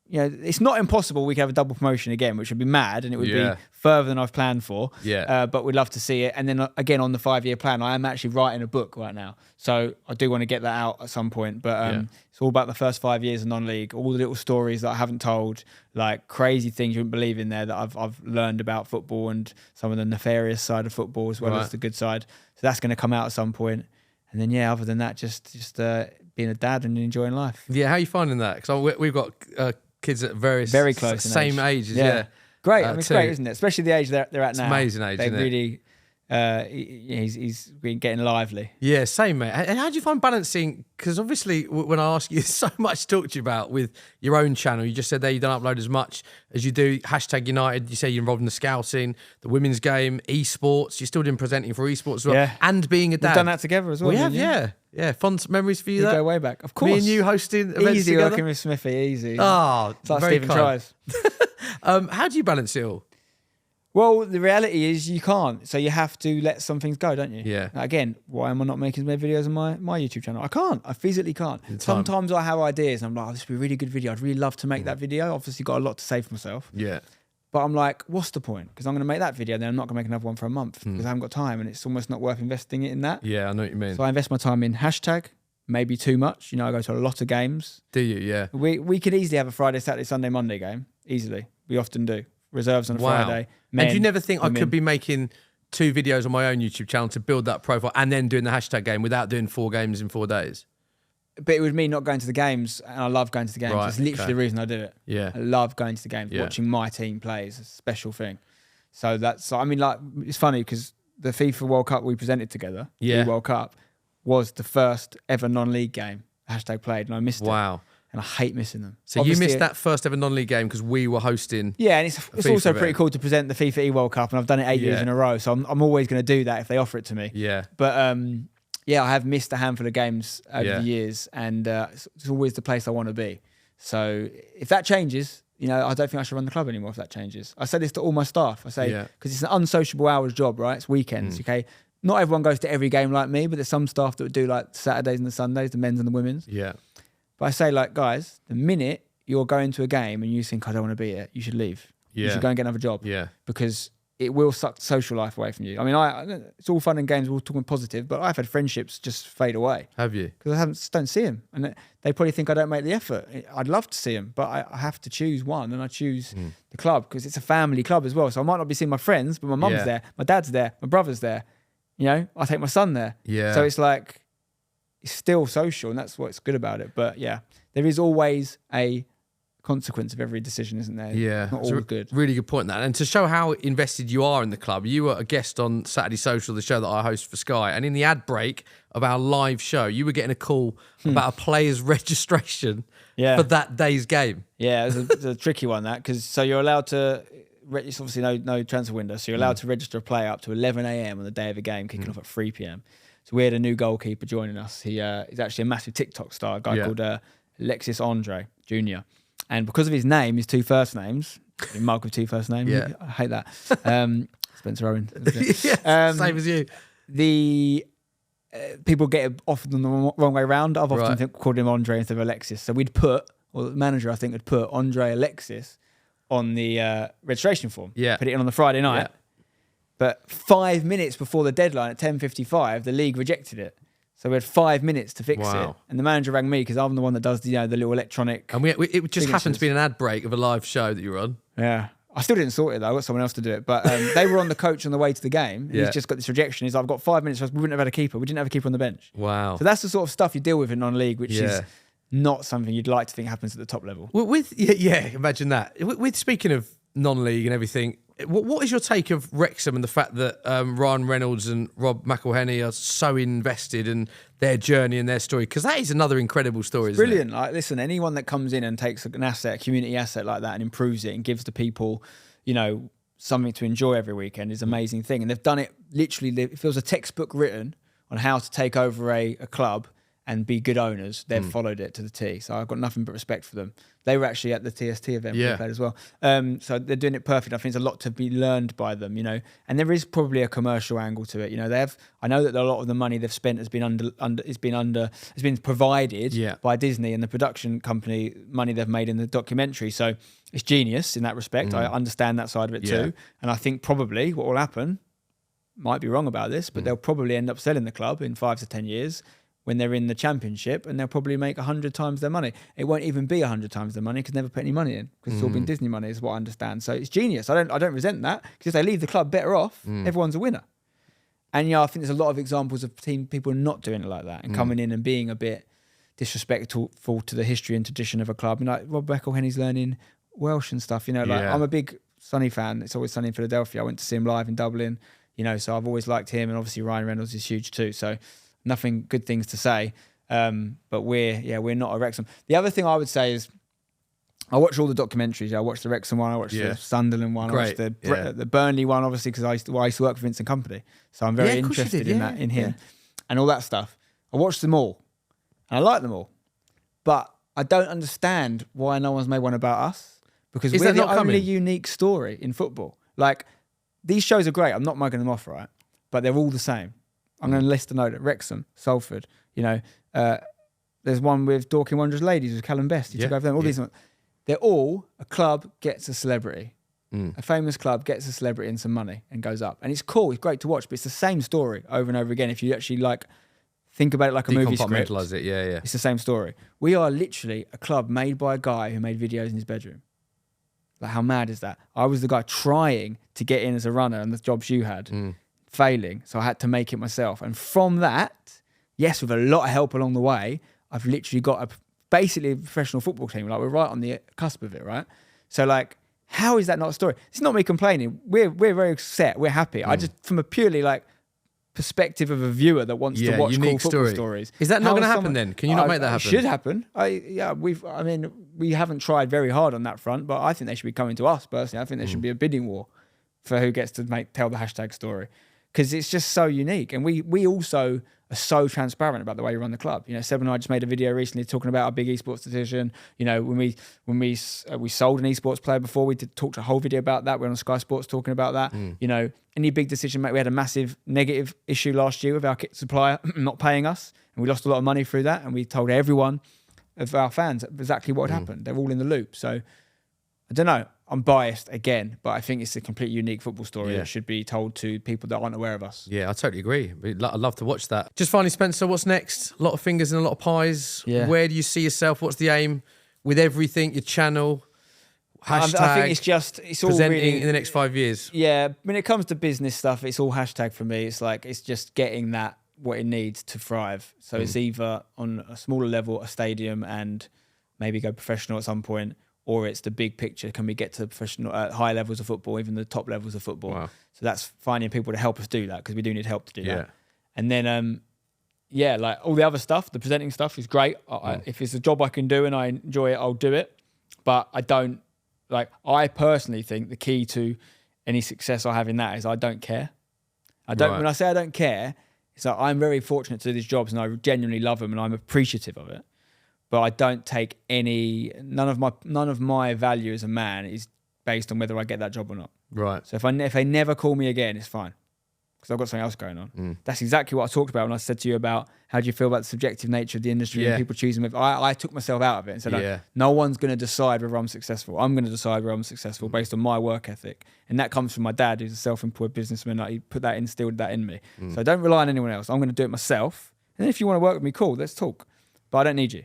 You know, it's not impossible we could have a double promotion again, which would be mad, and it would be further than I've planned for. Yeah. But we'd love to see it. And then again, on the 5-year plan, I am actually writing a book right now. So I do want to get that out at some point. But it's all about the first 5 years of non-league, all the little stories that I haven't told, like crazy things you wouldn't believe in there that I've learned about football and some of the nefarious side of football as well as the good side. So that's going to come out at some point. And then, other than that, just being a dad and enjoying life. Yeah, how are you finding that? Because we've got... kids at very close same ages. Great. I mean, it's great, isn't it? Especially the age they're at now. Amazing age. They isn't really he's been getting lively. Yeah, same, mate. And how do you find balancing? Because obviously, when I ask you, there's so much to talk to you about with your own channel. You just said there you don't upload as much as you do. Hashtag United. You say you're involved in the scouting, the women's game, esports. You're still doing presenting for esports as well, and being a dad. We've done that together as well. We have, yeah. Fun memories for you. We go way back, of course. Me and you hosting events easy together. working with Smithy, easy. Oh, it's like very Stephen kind. Tries. How do you balance it all? Well, the reality is you can't. So you have to let some things go, don't you? Yeah. Again, why am I not making as many videos on my YouTube channel? I can't. I physically can't. Sometimes I have ideas and I'm like, this would be a really good video. I'd really love to make that video. Obviously got a lot to say for myself. Yeah. But I'm like, what's the point? Because I'm going to make that video, then I'm not going to make another one for a month because I haven't got time and it's almost not worth investing it in that. Yeah, I know what you mean. So I invest my time in hashtag, maybe too much. You know, I go to a lot of games. Do you? Yeah. We could easily have a Friday, Saturday, Sunday, Monday game. Easily. We often do. Reserves on a Friday. And do you never think I could be making 2 videos on my own YouTube channel to build that profile and then doing the hashtag game without doing 4 games in 4 days? But it would mean not going to the games, and I love going to the games. Right, That's literally the reason I do it. Yeah. I love going to the games. Yeah. Watching my team play is a special thing. So that's, I mean, like, it's funny because the FIFA World Cup we presented together, the World Cup, was the first ever non-league game #played, and I missed it. Wow. And I hate missing them. So obviously, you missed that first ever non-league game because we were hosting. Yeah, and it's also pretty cool to present the FIFA World Cup, and I've done it 8 years in a row, so I'm always going to do that if they offer it to me. Yeah. But yeah, I have missed a handful of games over the years, and it's always the place I want to be. So if that changes, you know, I don't think I should run the club anymore if that changes. I say this to all my staff. I say, because it's an unsociable hours job, right? It's weekends, okay? Not everyone goes to every game like me, but there's some staff that would do like Saturdays and the Sundays, the men's and the women's. Yeah. But I say, like, guys, the minute you're going to a game and you think, I don't want to be here, you should leave. Yeah. You should go and get another job. Yeah. Because it will suck social life away from you. I mean, it's all fun and games, we're all talking positive, but I've had friendships just fade away. Have you? Because I don't see them. And they probably think I don't make the effort. I'd love to see them, but I have to choose one, and I choose the club because it's a family club as well. So I might not be seeing my friends, but my mum's there, my dad's there, my brother's there. You know, I take my son there. Yeah. So it's like, it's still social, and that's what's good about it. But yeah, there is always a consequence of every decision, isn't there? Yeah. Not all good. Really good point, that. And to show how invested you are in the club, you were a guest on Saturday Social, the show that I host for Sky. And in the ad break of our live show, you were getting a call about a player's registration for that day's game. Yeah, it's a tricky one, that, because so you're allowed to, it's obviously no transfer window, so you're allowed to register a player up to 11 a.m. on the day of a game, kicking off at 3 p.m. So we had a new goalkeeper joining us. He's actually a massive TikTok star, a guy called Alexis Andre Jr. And because of his name, his two first names, Mark with two first names, I hate that. Spencer Owen. Same as you. The people get it often the wrong way around. I've often called him Andre instead of Alexis. So we'd put, or the manager I think would put Andre Alexis on the registration form. Yeah. Put it in on the Friday night. Yeah. But 5 minutes before the deadline at 10:55, the league rejected it. So we had 5 minutes to fix it. And the manager rang me because I'm the one that does the little electronic. And it just happened to be an ad break of a live show that you were on. Yeah. I still didn't sort it though. I got someone else to do it. But they were on the coach on the way to the game. He's just got this rejection. He's like, I've got 5 minutes. We wouldn't have had a keeper. We didn't have a keeper on the bench. Wow. So that's the sort of stuff you deal with in non-league, which is not something you'd like to think happens at the top level. Well, imagine that. With speaking of non-league and everything, what is your take of Wrexham and the fact that Ryan Reynolds and Rob McElhenney are so invested in their journey and their story? Because that is another incredible story, isn't brilliant. Like, listen, anyone that comes in and takes an asset, a community asset like that, and improves it and gives the people, something to enjoy every weekend is an amazing thing. And they've done it literally. If there was a textbook written on how to take over a club and be good owners, they've followed it to the T. So I've got nothing but respect for them. They were actually at the TST event we played as well. So they're doing it perfect. I think there's a lot to be learned by them, and there is probably a commercial angle to it. They have. I know that a lot of the money they've spent has been provided by Disney and the production company money they've made in the documentary. So it's genius in that respect. I understand that side of it too. And I think probably what will happen, might be wrong about this, but they'll probably end up selling the club in 5 to 10 years. When they're in the championship, and they'll probably make 100 times their money. It won't even be 100 times their money because they never put any money in because it's all been Disney money, is what I understand. So it's genius. I don't resent that because if they leave the club better off, everyone's a winner. And I think there's a lot of examples of people not doing it like that and coming in and being a bit disrespectful to the history and tradition of a club. Like Rob McElhenney's learning Welsh and stuff. I'm a big Sonny fan. It's always sunny in Philadelphia. I went to see him live in Dublin. So I've always liked him, and obviously Ryan Reynolds is huge too. So. Nothing good things to say, but we're not a Wrexham. The other thing I would say is, I watch all the documentaries. I watched the Wrexham one, I watched the Sunderland one, Great. I watched the Burnley one, obviously because I used to work for Vincent Company, so I'm very interested in him, and all that stuff. I watched them all, and I like them all, but I don't understand why no one's made one about us, because we're the only unique story in football. Like, these shows are great. I'm not mugging them off, right? But they're all the same. I'm going to list a note at Wrexham, Salford. There's one with Dorking Wanderers Ladies with Callum Best. He took over them. All these ones. They're all a club gets a celebrity. A famous club gets a celebrity and some money and goes up. And it's cool. It's great to watch, but it's the same story over and over again. If you actually think about it like a movie script. Decompartmentalise it, yeah. It's the same story. We are literally a club made by a guy who made videos in his bedroom. Like, how mad is that? I was the guy trying to get in as a runner and the jobs you had. Failing, so I had to make it myself. And from that, yes, with a lot of help along the way, I've literally got basically a professional football team. Like we're right on the cusp of it, right? So like, how is that not a story? It's not me complaining. We're very set. We're happy. I just, from a purely like perspective of a viewer that wants to watch cool football stories. Is that not going to happen then? Can you not make that happen? It should happen. We haven't tried very hard on that front, but I think they should be coming to us personally. I think there should be a bidding war for who gets to tell the hashtag story, because it's just so unique. And we also are so transparent about the way we run the club. You know, Seb and I just made a video recently talking about our big esports decision. You know, when we sold an esports player before, we talked a whole video about that. We're on Sky Sports talking about that. You know, any big decision made, we had a massive negative issue last year with our kit supplier not paying us, and we lost a lot of money through that. And we told everyone of our fans exactly what had happened. They're all in the loop. So I don't know. I'm biased again, but I think it's a completely unique football story that should be told to people that aren't aware of us. Yeah, I totally agree. I'd love to watch that. Just finally, Spencer, what's next? A lot of fingers and a lot of pies. Yeah. Where do you see yourself? What's the aim with everything? Your channel, hashtag, I think it's all presenting really, in the next 5 years. Yeah, when it comes to business stuff, it's all hashtag for me. It's like, it's just getting that, what it needs to thrive. So it's either on a smaller level, a stadium, and maybe go professional at some point, or it's the big picture. Can we get to professional at high levels of football, even the top levels of football? Wow. So that's finding people to help us do that, because we do need help to do that. And then, like all the other stuff, the presenting stuff is great. If it's a job I can do and I enjoy it, I'll do it. But I personally think the key to any success I have in that is I don't care. When I say I don't care, it's like I'm very fortunate to do these jobs and I genuinely love them and I'm appreciative of it. But I don't take none of my value as a man is based on whether I get that job or not. Right. So if they never call me again, it's fine, because I've got something else going on. That's exactly what I talked about when I said to you about how do you feel about the subjective nature of the industry and people choosing. I took myself out of it and said, no one's going to decide whether I'm successful. I'm going to decide whether I'm successful based on my work ethic. And that comes from my dad, who's a self-employed businessman. Like, he instilled that in me. So I don't rely on anyone else. I'm going to do it myself. And if you want to work with me, cool, let's talk. But I don't need you.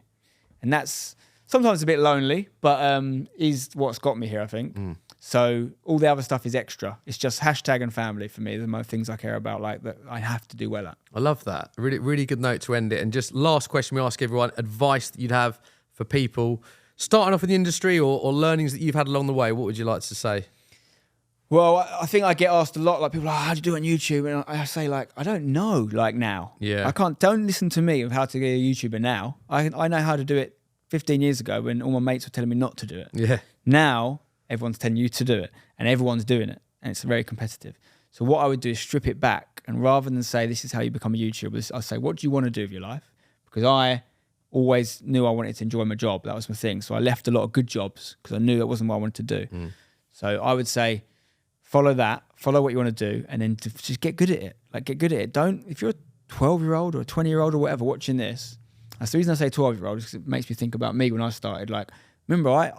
And that's sometimes a bit lonely, but is what's got me here, I think. So all the other stuff is extra. It's just hashtag and family for me. They're my things I care about, like that I have to do well at. I love that. Really, really good note to end it. And just last question we ask everyone, advice that you'd have for people starting off in the industry or learnings that you've had along the way. What would you like to say? Well, I think I get asked a lot, like people are like, how do you do it on YouTube? And I say, like, I don't know, like now. Yeah. Don't listen to me of how to get a YouTuber now. I know how to do it 15 years ago when all my mates were telling me not to do it. Yeah. Now, everyone's telling you to do it and everyone's doing it. And it's very competitive. So what I would do is strip it back. And rather than say, this is how you become a YouTuber, I'll say, what do you want to do with your life? Because I always knew I wanted to enjoy my job. That was my thing. So I left a lot of good jobs because I knew that wasn't what I wanted to do. So I would say, follow what you want to do, and then just get good at it. Like, get good at it. If you're a 12-year-old or a 20-year-old or whatever watching this, that's the reason I say 12-year-old, because it makes me think about me when I started. Like, remember,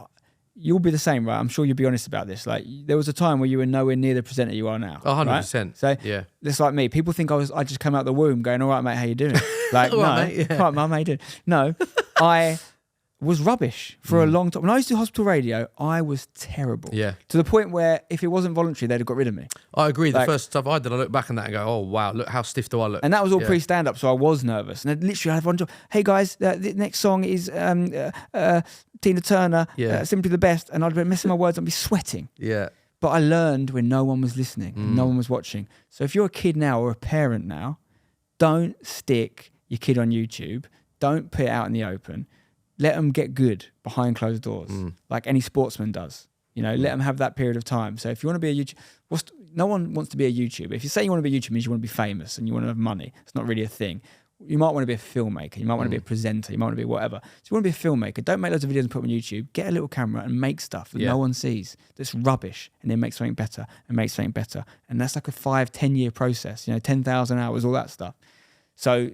you'll be the same, right? I'm sure you'll be honest about this. Like, there was a time where you were nowhere near the presenter you are now. 100%. Right? So, yeah. It's like me. People think I just came out the womb going, all right, mate, how you doing? Like, All no. right, mate, yeah. All right, mum, how you doing? No, I was rubbish for a long time. When I used to do hospital radio, I was terrible. Yeah. To the point where if it wasn't voluntary, they'd have got rid of me. I agree. Like, the first stuff I did, I look back on that and go, oh, wow, look how stiff do I look. And that was all pre-stand-up, so I was nervous. And literally I had one job. Hey, guys, the next song is Tina Turner, Simply the Best. And I'd be missing my words. I'd be sweating. Yeah. But I learned when no one was listening, and no one was watching. So if you're a kid now or a parent now, don't stick your kid on YouTube. Don't put it out in the open. Let them get good behind closed doors, like any sportsman does. You know, let them have that period of time. So if you want to be a YouTuber, no one wants to be a YouTuber. If you say you want to be a YouTuber, it means you want to be famous and you want to have money. It's not really a thing. You might want to be a filmmaker. You might want to be a presenter. You might want to be whatever. So you want to be a filmmaker. Don't make loads of videos and put them on YouTube. Get a little camera and make stuff that no one sees. That's rubbish. And then make something better and make something better. And that's like a 5-10 year process, 10,000 hours, all that stuff. So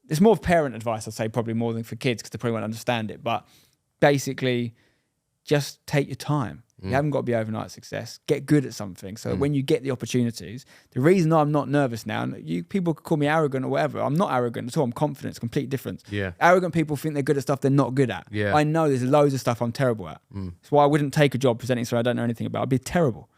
it's more of parent advice, I'd say, probably more than for kids, because they probably won't understand it. But basically, just take your time. You haven't got to be overnight success. Get good at something. So when you get the opportunities, the reason I'm not nervous now, and people could call me arrogant or whatever. I'm not arrogant at all. I'm confident. It's a complete difference. Yeah. Arrogant people think they're good at stuff they're not good at. Yeah. I know there's loads of stuff I'm terrible at. That's why I wouldn't take a job presenting something I don't know anything about. I'd be terrible.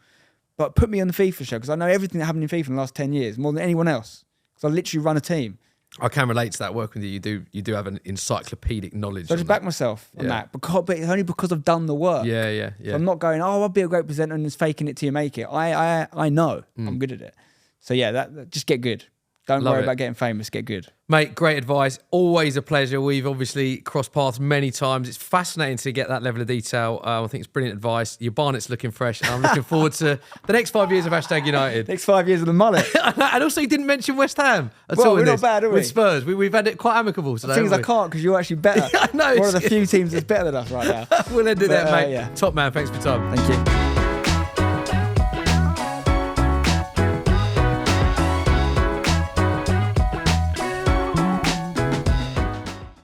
But put me on the FIFA show, because I know everything that happened in FIFA in the last 10 years, more than anyone else. Because I literally run a team. I can relate to that. Working with you do have an encyclopedic knowledge. So I just back myself on that, but it's only because I've done the work. Yeah. So I'm not going, I'll be a great presenter and just faking it till you make it. I know I'm good at it. So yeah, that just get good. Don't worry about getting famous. Get good. Mate, great advice. Always a pleasure. We've obviously crossed paths many times. It's fascinating to get that level of detail. I think it's brilliant advice. Your Barnett's looking fresh. And I'm looking forward to the next 5 years of #United. Next 5 years of the mullet. And also, you didn't mention West Ham at Well, all. we're not bad, are we? With Spurs. We've had it quite amicable today. The thing is, I can't because you're actually better. I know. One of the few teams that's better than us right now. We'll end it there, mate. Yeah. Top man. Thanks for your time. Thank you.